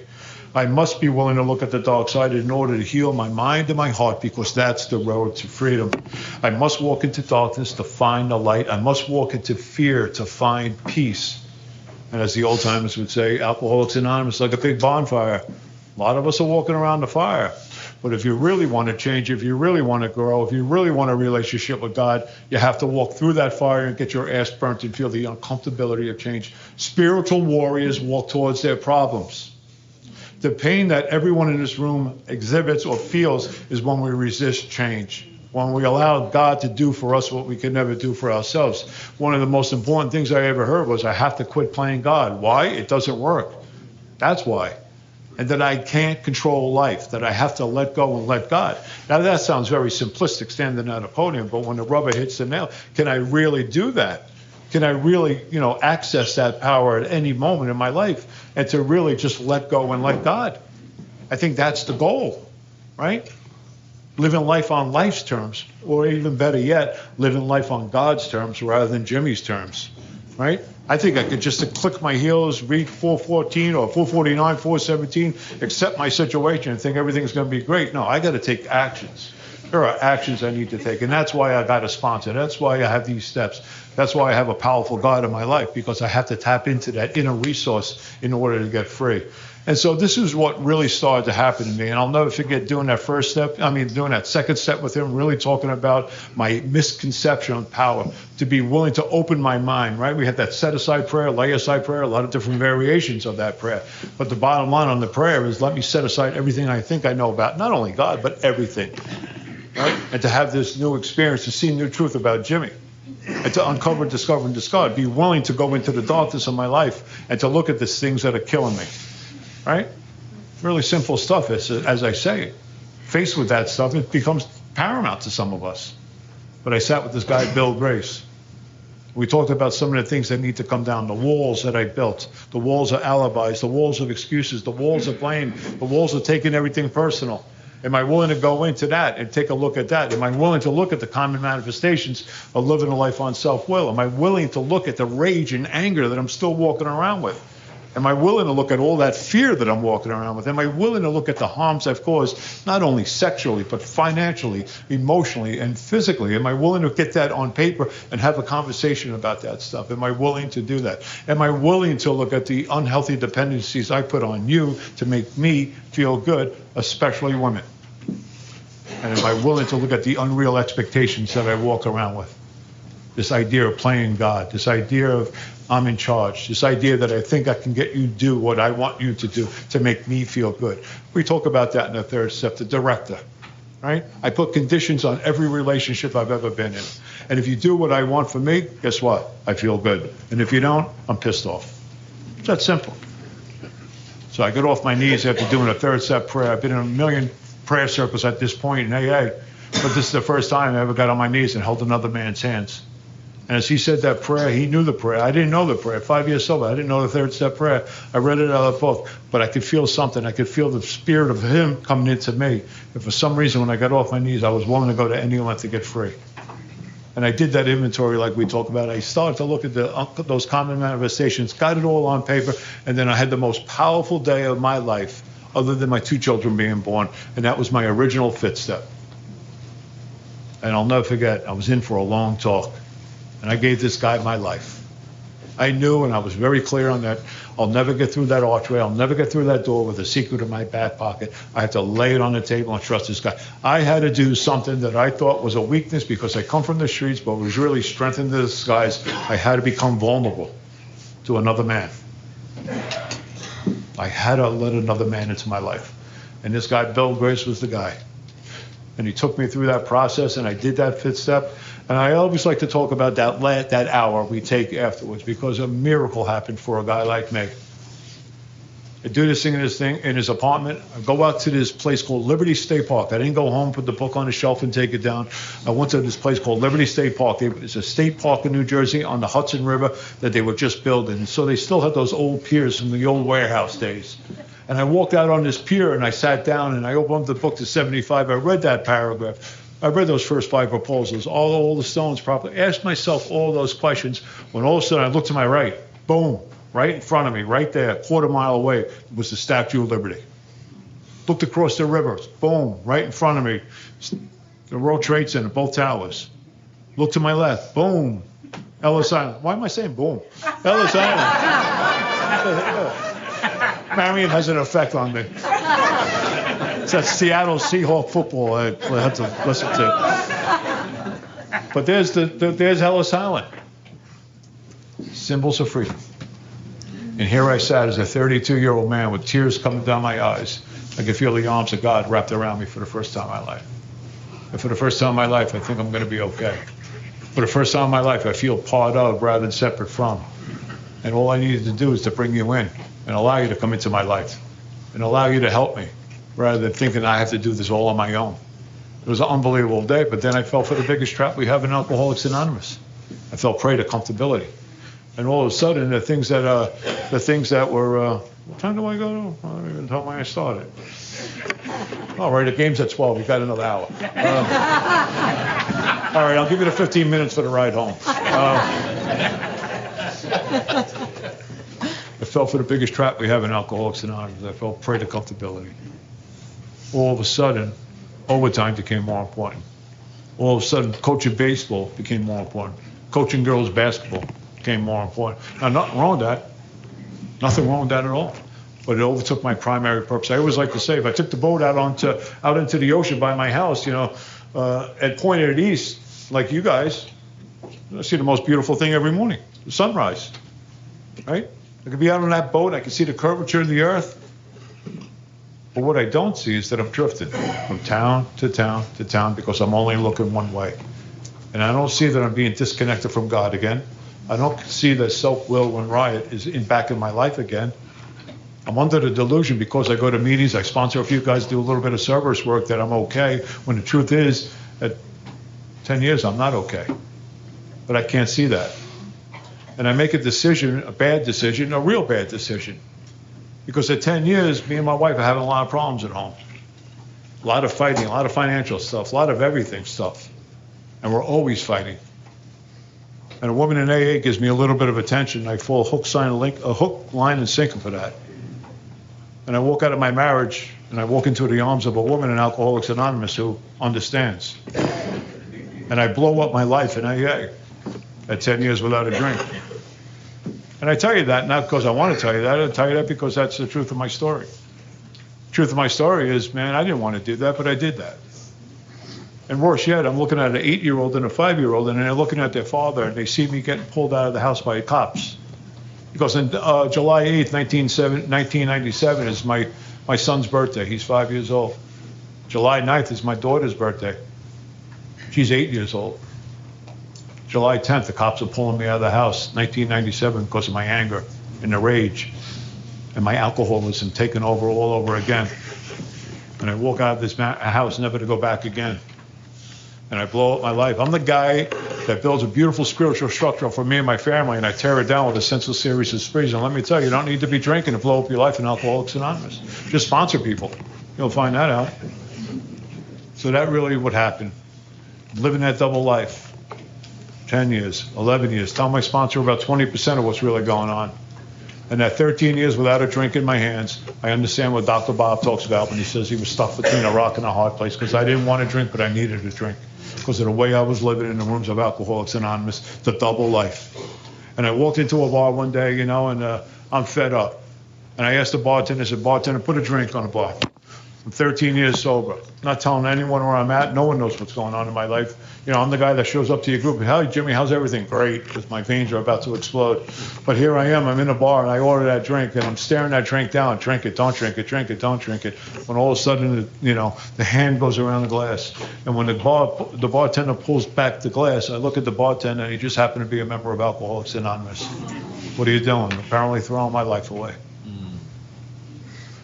I must be willing to look at the dark side in order to heal my mind and my heart, because that's the road to freedom. I must walk into darkness to find the light. I must walk into fear to find peace." And as the old timers would say, Alcoholics Anonymous, like a big bonfire. A lot of us are walking around the fire. But if you really want to change, if you really want to grow, if you really want a relationship with God, you have to walk through that fire and get your ass burnt and feel the uncomfortability of change. Spiritual warriors walk towards their problems. The pain that everyone in this room exhibits or feels is when we resist change, when we allow God to do for us what we can never do for ourselves. One of the most important things I ever heard was, I have to quit playing God. Why? It doesn't work. That's why. And that I can't control life, that I have to let go and let God. Now that sounds very simplistic, standing at a podium, but when the rubber hits the nail, can I really do that? Can I really, access that power at any moment in my life, and to really just let go and let God? I think that's the goal, right? Living life on life's terms, or even better yet, living life on God's terms rather than Jimmy's terms, right? I think I could just click my heels, read 414 or 449, 417, accept my situation and think everything's going to be great. No, I got to take actions. There are actions I need to take. And that's why I got a sponsor. That's why I have these steps. That's why I have a powerful God in my life, because I have to tap into that inner resource in order to get free. And so this is what really started to happen to me. And I'll never forget doing that doing that second step with him, really talking about my misconception of power, to be willing to open my mind, right? We had that set aside prayer, lay aside prayer, a lot of different variations of that prayer. But the bottom line on the prayer is, let me set aside everything I think I know about, not only God, but everything, right? And to have this new experience, to see new truth about Jimmy. And to uncover, discover, and discard. Be willing to go into the darkness of my life and to look at the things that are killing me. Right? Really simple stuff, as I say. Faced with that stuff, it becomes paramount to some of us. But I sat with this guy, Bill Grace. We talked about some of the things that need to come down, the walls that I built, the walls of alibis, the walls of excuses, the walls of blame, the walls of taking everything personal. Am I willing to go into that and take a look at that? Am I willing to look at the common manifestations of living a life on self-will? Am I willing to look at the rage and anger that I'm still walking around with? Am I willing to look at all that fear that I'm walking around with? Am I willing to look at the harms I've caused, not only sexually, but financially, emotionally, and physically? Am I willing to get that on paper and have a conversation about that stuff? Am I willing to do that? Am I willing to look at the unhealthy dependencies I put on you to make me feel good, especially women? And am I willing to look at the unreal expectations that I walk around with? This idea of playing God, this idea of I'm in charge, this idea that I think I can get you to do what I want you to do to make me feel good. We talk about that in the third step, the director, right? I put conditions on every relationship I've ever been in. And if you do what I want for me, guess what? I feel good. And if you don't, I'm pissed off. It's that simple. So I get off my knees after doing a third step prayer. I've been in a million prayer circles at this point in AA, but this is the first time I ever got on my knees and held another man's hands. And as he said that prayer, he knew the prayer. I didn't know the prayer. 5 years sober, I didn't know the third step prayer. I read it out of the book, but I could feel something. I could feel the spirit of him coming into me. And for some reason, when I got off my knees, I was willing to go to any length to get free. And I did that inventory like we talk about. I started to look at those common manifestations, got it all on paper, and then I had the most powerful day of my life, other than my 2 children being born, and that was my original fifth step. And I'll never forget, I was in for a long talk, and I gave this guy my life. I knew, and I was very clear on that, I'll never get through that archway, I'll never get through that door with a secret in my back pocket. I had to lay it on the table and trust this guy. I had to do something that I thought was a weakness because I come from the streets, but was really strength in disguise. I had to become vulnerable to another man. I had to let another man into my life. And this guy, Bill Grace, was the guy. And he took me through that process, and I did that fifth step. And I always like to talk about that hour we take afterwards, because a miracle happened for a guy like me. I do this thing in his apartment. I go out to this place called Liberty State Park. I didn't go home, put the book on the shelf, and take it down. I went to this place called Liberty State Park. It's a state park in New Jersey on the Hudson River that they were just building. So they still had those old piers from the old warehouse days. And I walked out on this pier, and I sat down, and I opened up the book to 75. I read that paragraph. I read those first 5 proposals, all the stones properly. Asked myself all those questions, when all of a sudden I looked to my right. Boom. Right in front of me, right there, a quarter mile away, was the Statue of Liberty. Looked across the river, boom, right in front of me, the World Trade Center, both towers. Looked to my left, boom, Ellis Island. Why am I saying boom? Ellis Island. Marion has an effect on me. It's that Seattle Seahawk football I had to listen to. But there's Ellis Island. Symbols of freedom. And here I sat as a 32-year-old man with tears coming down my eyes. I could feel the arms of God wrapped around me for the first time in my life. And for the first time in my life, I think I'm going to be okay. For the first time in my life, I feel part of rather than separate from. And all I needed to do is to bring you in and allow you to come into my life and allow you to help me rather than thinking I have to do this all on my own. It was an unbelievable day, but then I fell for the biggest trap we have in Alcoholics Anonymous. I fell prey to comfortability. And all of a sudden, the things that were, what time do I go to? I don't even tell when I started. All right, the game's at 12. We've got another hour. All right, I'll give you the 15 minutes for the ride home. I fell for the biggest trap we have in Alcoholics Anonymous. I fell prey to comfortability. All of a sudden, overtime became more important. All of a sudden, coaching baseball became more important. Coaching girls basketball became more important. Now, nothing wrong with that. Nothing wrong with that at all. But it overtook my primary purpose. I always like to say, if I took the boat out into the ocean by my house, and pointed it east, like you guys, I see the most beautiful thing every morning, the sunrise, right? I could be out on that boat. I can see the curvature of the earth. But what I don't see is that I'm drifting from town to town to town because I'm only looking one way. And I don't see that I'm being disconnected from God again. I don't see that self-will and riot is back in my life again. I'm under the delusion because I go to meetings, I sponsor a few guys, do a little bit of service work, that I'm okay, when the truth is, at 10 years, I'm not okay. But I can't see that. And I make a decision, a bad decision, a real bad decision. Because at 10 years, me and my wife are having a lot of problems at home. A lot of fighting, a lot of financial stuff, a lot of everything stuff. And we're always fighting. And a woman in AA gives me a little bit of attention. I fall hook, line, and sinker for that. And I walk out of my marriage, and I walk into the arms of a woman in Alcoholics Anonymous who understands. And I blow up my life in AA at 10 years without a drink. And I tell you that not because I want to tell you that. I tell you that because that's the truth of my story. The truth of my story is, man, I didn't want to do that, but I did that. And worse yet, I'm looking at an 8-year-old and a 5-year-old, and they're looking at their father, and they see me getting pulled out of the house by cops. Because on July 8th, 1997 is my son's birthday. He's 5 years old. July 9th is my daughter's birthday. She's 8 years old. July 10th, the cops are pulling me out of the house, 1997, because of my anger and the rage and my alcoholism taking over all over again. And I walk out of this house never to go back again. And I blow up my life. I'm the guy that builds a beautiful spiritual structure for me and my family, and I tear it down with a senseless series of sprees. And let me tell you, you don't need to be drinking to blow up your life in Alcoholics Anonymous. Just sponsor people. You'll find that out. So that really what happened. Living that double life. 10 years, 11 years. Tell my sponsor about 20% of what's really going on. And that 13 years without a drink in my hands, I understand what Dr. Bob talks about when he says he was stuck between a rock and a hard place, because I didn't want to drink, but I needed to drink because of the way I was living in the rooms of Alcoholics Anonymous, the double life. And I walked into a bar one day, and I'm fed up. And I asked the bartender, I said, bartender, put a drink on the bar. I'm 13 years sober, not telling anyone where I'm at. No one knows what's going on in my life. I'm the guy that shows up to your group. Hey, Jimmy, how's everything? Great, because my veins are about to explode. But here I am. I'm in a bar, and I order that drink, and I'm staring that drink down. Drink it, don't drink it, drink it, don't drink it. When all of a sudden, the hand goes around the glass. And when the bartender pulls back the glass, I look at the bartender, and he just happened to be a member of Alcoholics Anonymous. What are you doing? Apparently throwing my life away.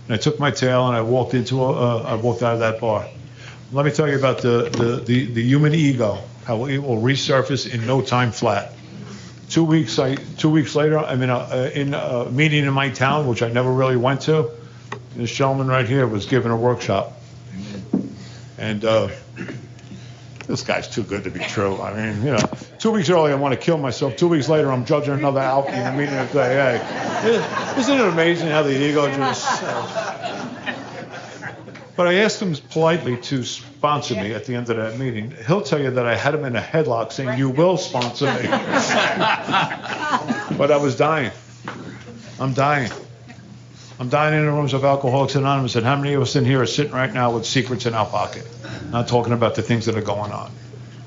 And I took my tail and I walked out of that bar. Let me tell you about the human ego, how it will resurface in no time flat. 2 weeks later, I'm in a meeting in my town, which I never really went to. This gentleman right here was giving a workshop. And this guy's too good to be true. 2 weeks earlier, I want to kill myself. 2 weeks later, I'm judging another alky in a meeting and say, hey, isn't it amazing how the ego just... But I asked him politely to sponsor me at the end of that meeting. He'll tell you that I had him in a headlock saying, you will sponsor me. But I was dying. I'm dying. I'm dying in the rooms of Alcoholics Anonymous. And how many of us in here are sitting right now with secrets in our pocket? Not talking about the things that are going on,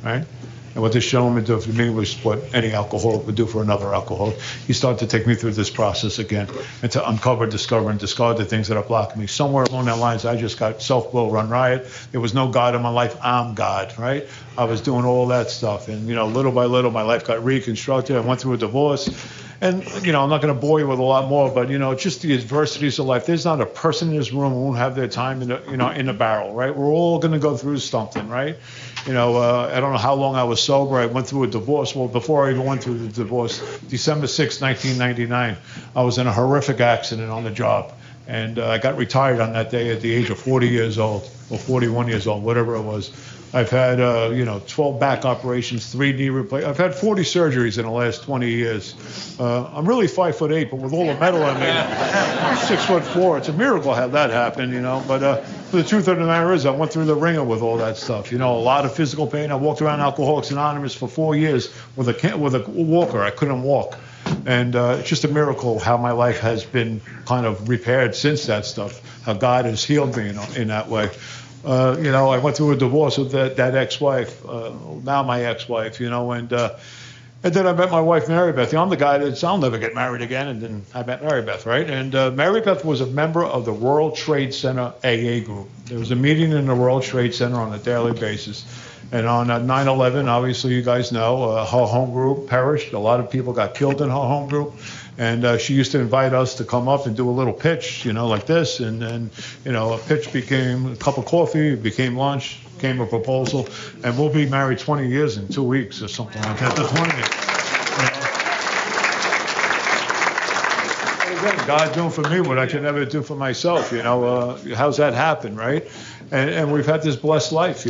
right? And what this gentleman did for me was what any alcoholic would do for another alcoholic. He started to take me through this process again and to uncover, discover, and discard the things that are blocking me. Somewhere along that lines, I just got self-will run riot. There was no God in my life. I'm God, right? I was doing all that stuff. And, little by little, my life got reconstructed. I went through a divorce. And, I'm not going to bore you with a lot more, but, just the adversities of life. There's not a person in this room who won't have their time in the barrel, right? We're all going to go through something, right? I don't know how long I was sober. I went through a divorce. Well, before I even went through the divorce, December 6, 1999, I was in a horrific accident on the job. And I got retired on that day at the age of 40 years old, or 41 years old, whatever it was. I've had, 12 back operations, 3 knee replacements. I've had 40 surgeries in the last 20 years. I'm really 5'8", but with all the metal I mean, I'm 6'4". It's a miracle how that happened, But the truth of the matter is, I went through the ringer with all that stuff. A lot of physical pain. I walked around Alcoholics Anonymous for 4 years with a walker. I couldn't walk. And it's just a miracle how my life has been kind of repaired since that stuff, how God has healed me in that way. I went through a divorce with that ex-wife, now my ex-wife, and then I met my wife, Mary Beth. I'm the guy that I'll never get married again, and then I met Mary Beth, right? And Mary Beth was a member of the World Trade Center AA group. There was a meeting in the World Trade Center on a daily basis. And on 9/11, obviously you guys know, her home group perished. A lot of people got killed in her home group. And she used to invite us to come up and do a little pitch, like this. And then, a pitch became a cup of coffee, became lunch, became a proposal. And we'll be married 20 years in 2 weeks or something like that. The 20th. Again, God doing for me what I could never do for myself. How's that happen, right? And we've had this blessed life,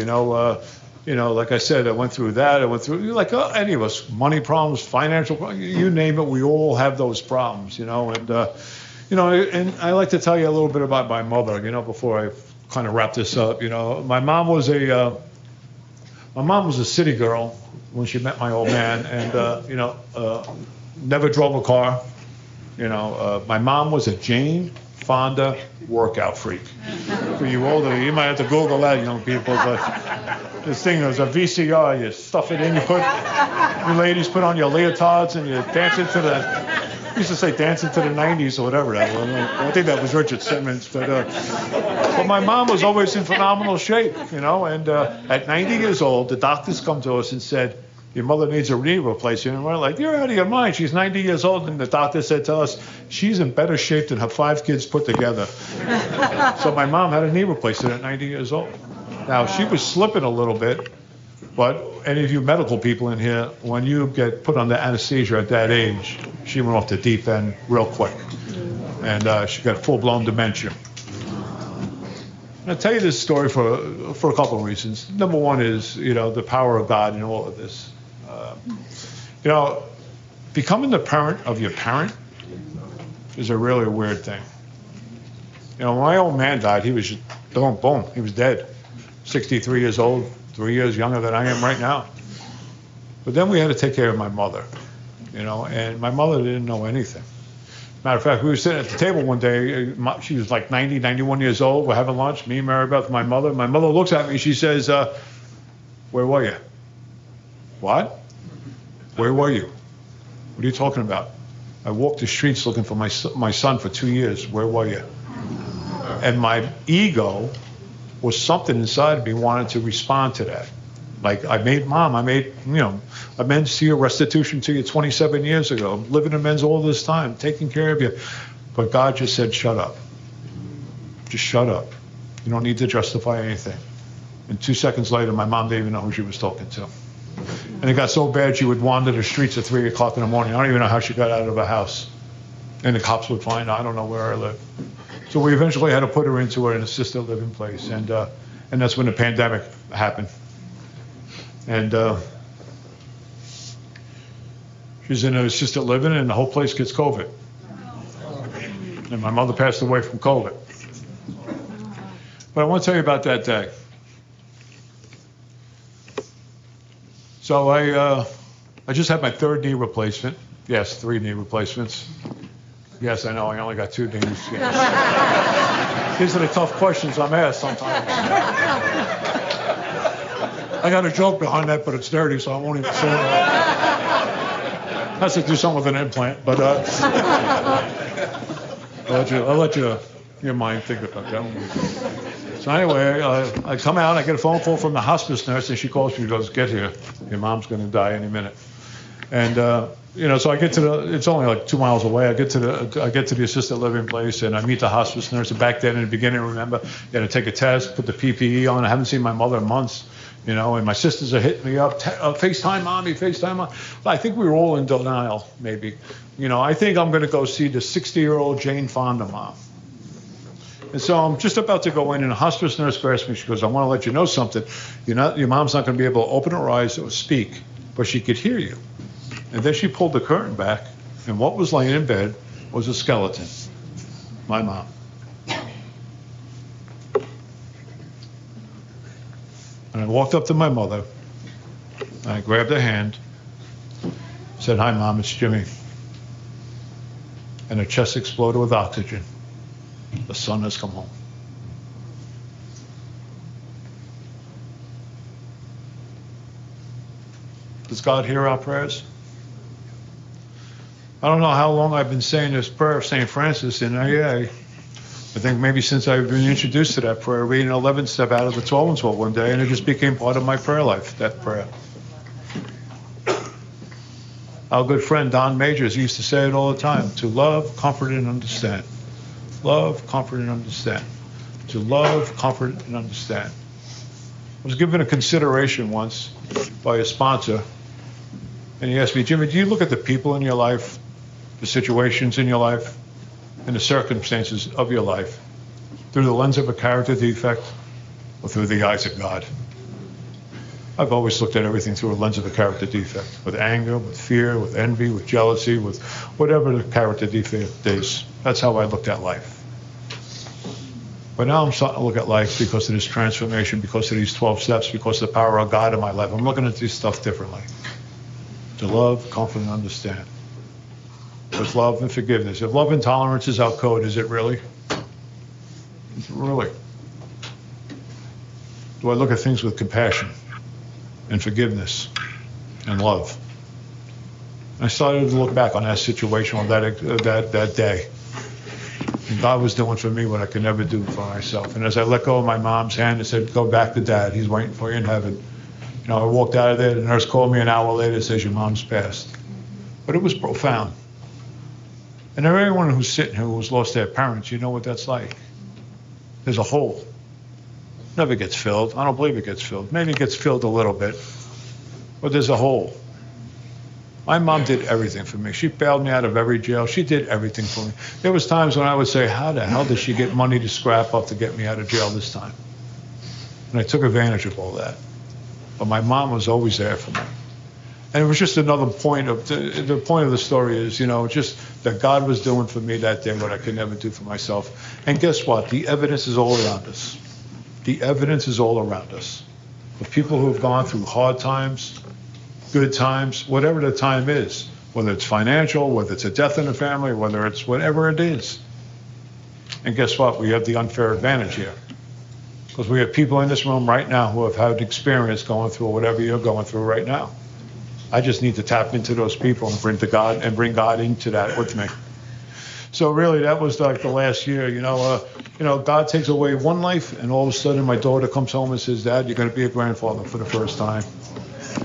like I said, I went through that. I went through, like any of us, money problems, financial problems, you name it, we all have those problems, and I like to tell you a little bit about my mother, before I kind of wrap this up. My mom was a city girl when she met my old man, and, never drove a car. My mom was a Jane Fonda workout freak. For you older, you might have to Google that, young people, but this thing was a VCR, you stuff it in, you ladies put on your leotards and you dance into I used to say dance into the 90s or whatever that was. I think that was Richard Simmons, but my mom was always in phenomenal shape, and at 90 years old, the doctors come to us and said, your mother needs a knee replacement. And we're like, you're out of your mind. She's 90 years old. And the doctor said to us, she's in better shape than her 5 kids put together. So my mom had a knee replacement at 90 years old. Now, she was slipping a little bit, but any of you medical people in here, when you get put under anesthesia at that age, she went off the deep end real quick. And she got full-blown dementia. I'll tell you this story for a couple of reasons. Number one is, the power of God in all of this. Becoming the parent of your parent is a really weird thing. When my old man died, he was just, boom, he was dead. 63 years old, 3 years younger than I am right now. But then we had to take care of my mother, and my mother didn't know anything. Matter of fact, we were sitting at the table one day. She was like 90, 91 years old. We're having lunch, me, Mary Beth, my mother. My mother looks at me. She says, where were you? What? Where were you? What are you talking about? I walked the streets looking for my son for 2 years. Where were you? And my ego was something inside of me wanted to respond to that. Like, I made amends to your restitution to you 27 years ago. I'm living amends all this time, taking care of you. But God just said, shut up. Just shut up. You don't need to justify anything. And 2 seconds later, my mom didn't even know who she was talking to. And it got so bad she would wander the streets at 3 o'clock in the morning. I don't even know how she got out of her house. And the cops would find her. I don't know where I live. So we eventually had to put her into an assisted living place. And that's when the pandemic happened. And she's in an assisted living, and the whole place gets COVID. And my mother passed away from COVID. But I want to tell you about that day. So I just had my 3rd knee replacement. Yes, 3 knee replacements. Yes, I know, I only got 2 knees. Yes. These are the tough questions I'm asked sometimes. I got a joke behind that, but it's dirty, so I won't even say it. Has to do something with an implant, but I'll let your mind think about that one. So anyway, I come out, I get a phone call from the hospice nurse, and she calls me, she goes, get here. Your mom's going to die any minute. And, so I get it's only like 2 miles away. I get to the assisted living place, and I meet the hospice nurse. And back then in the beginning, remember, you had to take a test, put the PPE on. I haven't seen my mother in months. And my sisters are hitting me up, FaceTime mommy, FaceTime mom. I think we were all in denial, maybe. I think I'm going to go see the 60-year-old Jane Fonda mom. And so I'm just about to go in, and a hospice nurse grabs me. She goes, I want to let you know something. Your mom's not going to be able to open her eyes or speak, but she could hear you. And then she pulled the curtain back, and what was laying in bed was a skeleton. My mom. And I walked up to my mother, and I grabbed her hand, said, hi, Mom, it's Jimmy. And her chest exploded with oxygen. The son has come home. Does God hear our prayers? I don't know how long I've been saying this prayer of St. Francis in AA. I think maybe since I've been introduced to that prayer, reading 11 step out of the 12 and 12 one day, and it just became part of my prayer life, that prayer. Our good friend Don Majors used to say it all the time, to love, comfort, and understand. Love, comfort, and understand. To love, comfort, and understand. I was given a consideration once by a sponsor, and he asked me, Jimmy, do you look at the people in your life, the situations in your life, and the circumstances of your life through the lens of a character defect or through the eyes of God? I've always looked at everything through a lens of a character defect, with anger, with fear, with envy, with jealousy, with whatever the character defect is. That's how I looked at life. But now I'm starting to look at life because of this transformation, because of these 12 steps, because of the power of God in my life. I'm looking at this stuff differently. To love, comfort, and understand. With love and forgiveness. If love and tolerance is our code, is it really? Is it really? Do I look at things with compassion and forgiveness and love? I started to look back on that situation on that day. And God was doing for me what I could never do for myself. And as I let go of my mom's hand and said, go back to Dad, he's waiting for you in heaven. I walked out of there, the nurse called me an hour later and says, your mom's passed. But it was profound. And everyone who's sitting here who's lost their parents, you know what that's like. There's a hole. Never gets filled. I don't believe it gets filled. Maybe it gets filled a little bit. But there's a hole. My mom did everything for me. She bailed me out of every jail. She did everything for me. There was times when I would say, how the hell did she get money to scrap up to get me out of jail this time? And I took advantage of all that. But my mom was always there for me. And it was just another point of, the point of the story is, just that God was doing for me that day what I could never do for myself. And guess what? The evidence is all around us. The evidence is all around us. Of people who have gone through hard times, good times, whatever the time is, whether it's financial, whether it's a death in the family, whether it's whatever it is. And guess what? We have the unfair advantage here. Because we have people in this room right now who have had experience going through whatever you're going through right now. I just need to tap into those people and bring God into that with me. So really, that was like the last year. God takes away one life, and all of a sudden, my daughter comes home and says, "Dad, you're going to be a grandfather for the first time."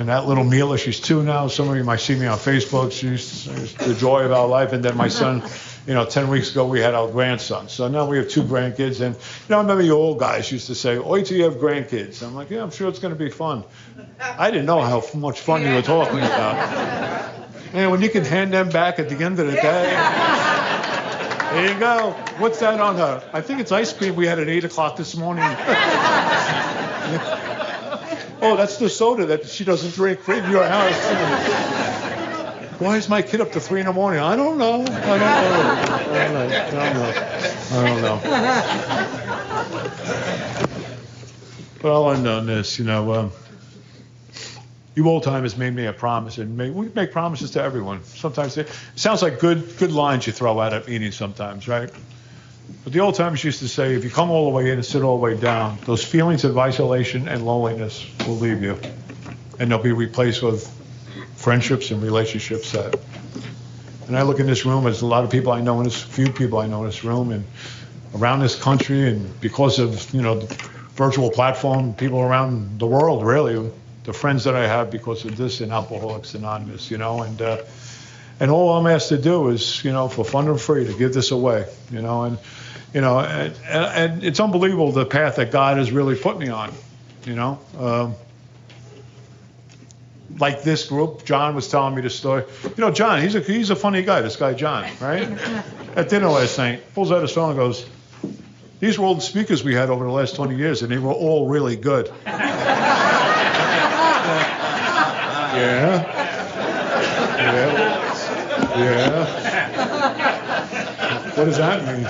And that little Mila, she's 2 now. Some of you might see me on Facebook. She's the joy of our life. And then my son, 10 weeks ago, we had our grandson. So now we have 2 grandkids. And, I remember you old guys used to say, wait till you have grandkids. I'm like, yeah, I'm sure it's going to be fun. I didn't know how much fun you were talking about. And when you can hand them back at the end of the day, there you go. What's that on her? I think it's ice cream we had at 8 o'clock this morning. Oh, that's the soda that she doesn't drink in your house. Why is my kid up to 3 in the morning? I don't know. But I'll end on this, you old timers made me a promise, and we make promises to everyone. Sometimes it sounds like good lines you throw out at meetings sometimes, right? But the old timers used to say, if you come all the way in and sit all the way down, those feelings of isolation and loneliness will leave you. And they'll be replaced with friendships and relationships. And I look in this room, as a lot of people I know in this, few people I know in this room, and around this country, and because of, the virtual platform, people around the world, really, the friends that I have because of this and Alcoholics Anonymous, and all I'm asked to do is, for fun and free, to give this away, and it's unbelievable the path that God has really put me on, like this group. John was telling me the story. John, he's a funny guy, this guy John, right? At dinner last night, pulls out his phone and goes, These were all the speakers we had over the last 20 years, and they were all really good. Yeah. What does that mean?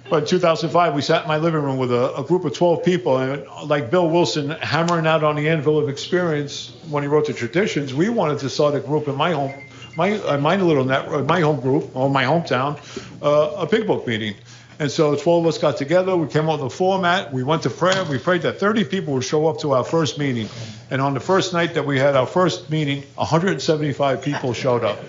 But in 2005, we sat in my living room with a group of 12 people, and like Bill Wilson hammering out on the anvil of experience when he wrote the traditions, we wanted to start a group in my home, my home group, or my hometown, a big book meeting. And so 12 of us got together, we came up with a format, we went to prayer, we prayed that 30 people would show up to our first meeting. And on the first night that we had our first meeting, 175 people showed up.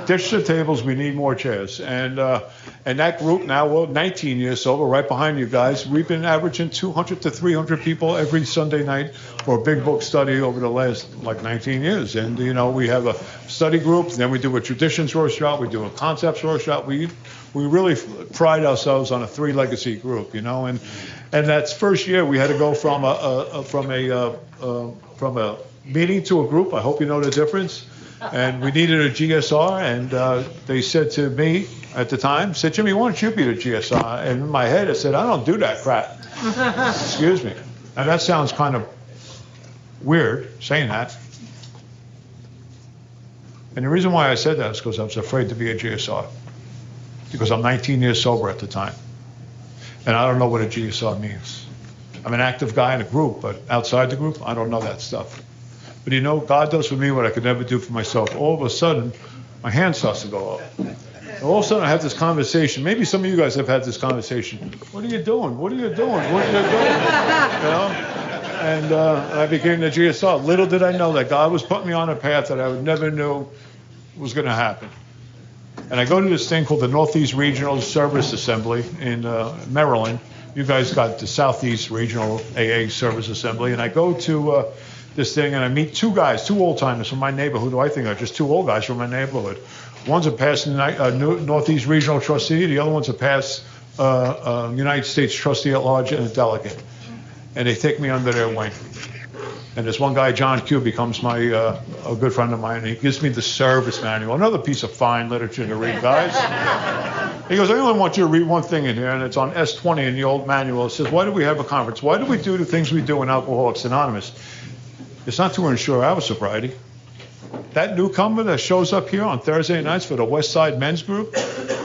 Ditch the tables, we need more chairs. And that group now, we're 19 years sober, right behind you guys. We've been averaging 200 to 300 people every Sunday night for a big book study over the last 19 years. And, we have a study group, then we do a traditions workshop, we do a concepts workshop. We really pride ourselves on a 3 legacy group, and that first year we had to go from a meeting to a group. I hope you know the difference. And we needed a GSR, and they said to me at the time, said, Jimmy, why don't you be the GSR? And in my head, I said, I don't do that crap. Excuse me. Now, that sounds kind of weird, saying that. And the reason why I said that is because I was afraid to be a GSR, because I'm 19 years sober at the time. And I don't know what a GSR means. I'm an active guy in a group, but outside the group, I don't know that stuff. But God does for me what I could never do for myself. All of a sudden, my hand starts to go up. And all of a sudden, I have this conversation. Maybe some of you guys have had this conversation. What are you doing? What are you doing? What are you doing? And I became the GSR. Little did I know that God was putting me on a path that I would never knew was going to happen. And I go to this thing called the Northeast Regional Service Assembly in Maryland. You guys got the Southeast Regional AA Service Assembly. And I go to this thing, and I meet 2 guys, 2 old-timers from my neighborhood, who I think are just 2 old guys from my neighborhood. One's a past Northeast Regional trustee. The other one's a past United States trustee at large and a delegate. And they take me under their wing. And this one guy, John Q, becomes a good friend of mine, and he gives me the service manual, another piece of fine literature to read, guys. He goes, I only want you to read one thing in here, and it's on S20 in the old manual. It says, why do we have a conference? Why do we do the things we do in Alcoholics Anonymous? It's not to ensure our sobriety. That newcomer that shows up here on Thursday nights for the Westside men's group,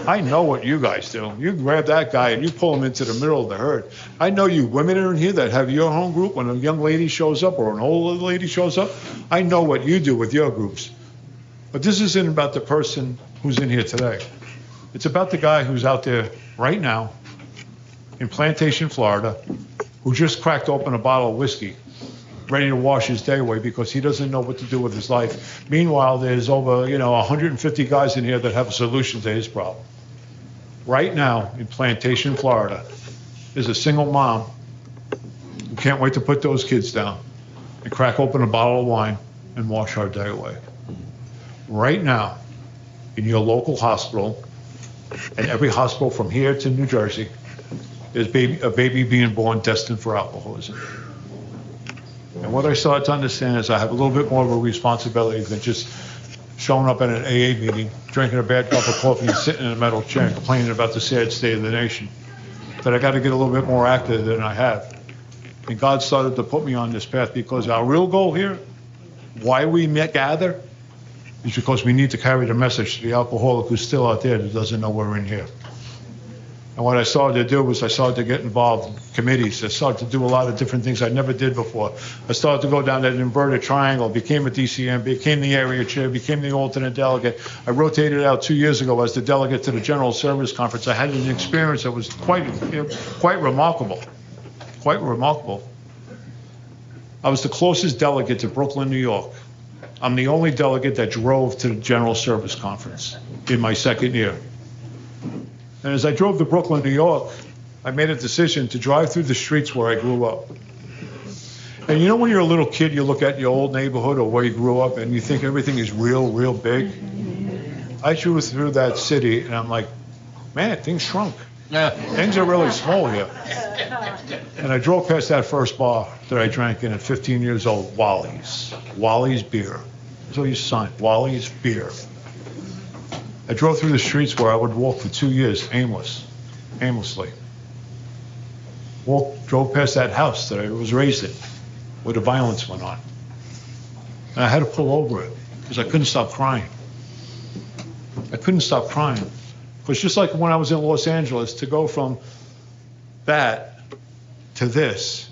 I know what you guys do. You grab that guy and you pull him into the middle of the herd. I know you women are in here that have your home group. When a young lady shows up or an old lady shows up, I know what you do with your groups. But this isn't about the person who's in here today. It's about the guy who's out there right now in Plantation, Florida, who just cracked open a bottle of whiskey, ready to wash his day away because he doesn't know what to do with his life. Meanwhile, there's over 150 guys in here that have a solution to his problem. Right now in Plantation, Florida, there's a single mom who can't wait to put those kids down and crack open a bottle of wine and wash her day away. Right now, in your local hospital, and every hospital from here to New Jersey, there's a baby being born destined for alcoholism. And what I started to understand is I have a little bit more of a responsibility than just showing up at an AA meeting, drinking a bad cup of coffee and sitting in a metal chair and complaining about the sad state of the nation. That I got to get a little bit more active than I have. And God started to put me on this path because our real goal here, why we gather, is because we need to carry the message to the alcoholic who's still out there that doesn't know we're in here. And what I started to do was I started to get involved in committees. I started to do a lot of different things I never did before. I started to go down that inverted triangle, became a DCM, became the area chair, became the alternate delegate. I rotated out 2 years ago as the delegate to the General Service Conference. I had an experience that was quite remarkable, quite remarkable. I was the closest delegate to Brooklyn, New York. I'm the only delegate that drove to the General Service Conference in my second year. And as I drove to Brooklyn, New York, I made a decision to drive through the streets where I grew up. And when you're a little kid, you look at your old neighborhood or where you grew up and you think everything is real big. I drove through that city and I'm like, man, things shrunk. Things are really small here. And I drove past that first bar that I drank in at 15 years old, Wally's. Wally's Beer. That's what you signed, Wally's Beer. I drove through the streets where I would walk for 2 years aimlessly. Drove past that house that I was raised in, where the violence went on. And I had to pull over it because I couldn't stop crying. I couldn't stop crying. Because just like when I was in Los Angeles, to go from that to this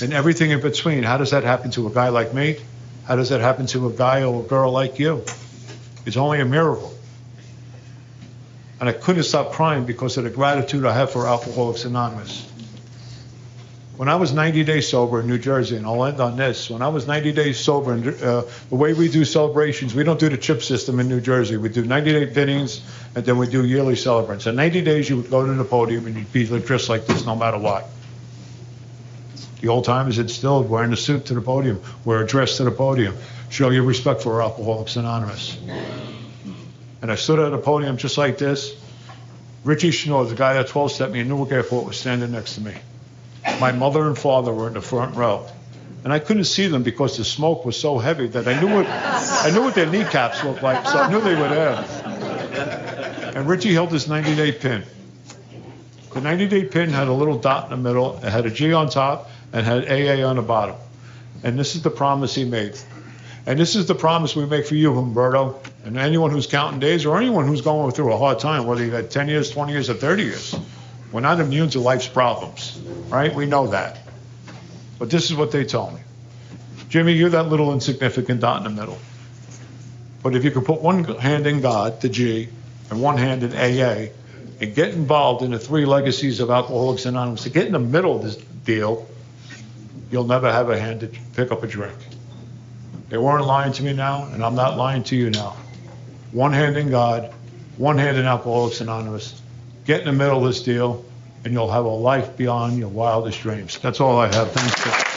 and everything in between, how does that happen to a guy like me? How does that happen to a guy or a girl like you? It's only a miracle. And I couldn't stop crying because of the gratitude I have for Alcoholics Anonymous. When I was 90 days sober in New Jersey, and I'll end on this, when I was 90 days sober, and the way we do celebrations, we don't do the chip system in New Jersey. We do 90-day biddings, and then we do yearly celebrants. In 90 days, you would go to the podium, and you'd be dressed like this no matter what. The old timers instilled wearing a suit to the podium, wear a dress to the podium, show your respect for Alcoholics Anonymous. And I stood at a podium just like this. Richie Schnorr, the guy that 12-stepped me in Newark Airport, was standing next to me. My mother and father were in the front row. And I couldn't see them because the smoke was so heavy that I knew what their kneecaps looked like, so I knew they were there. And Richie held this 90-day pin. The 90-day pin had a little dot in the middle, it had a G on top, and had AA on the bottom. And this is the promise he made. And this is the promise we make for you, Humberto, and anyone who's counting days or anyone who's going through a hard time, whether you've had 10 years, 20 years, or 30 years. We're not immune to life's problems, right? We know that. But this is what they told me. Jimmy, you're that little insignificant dot in the middle. But if you could put one hand in God, the G, and one hand in AA, and get involved in the 3 legacies of Alcoholics Anonymous, to get in the middle of this deal, you'll never have a hand to pick up a drink. They weren't lying to me now, and I'm not lying to you now. One hand in God, one hand in Alcoholics Anonymous. Get in the middle of this deal, and you'll have a life beyond your wildest dreams. That's all I have. Thanks.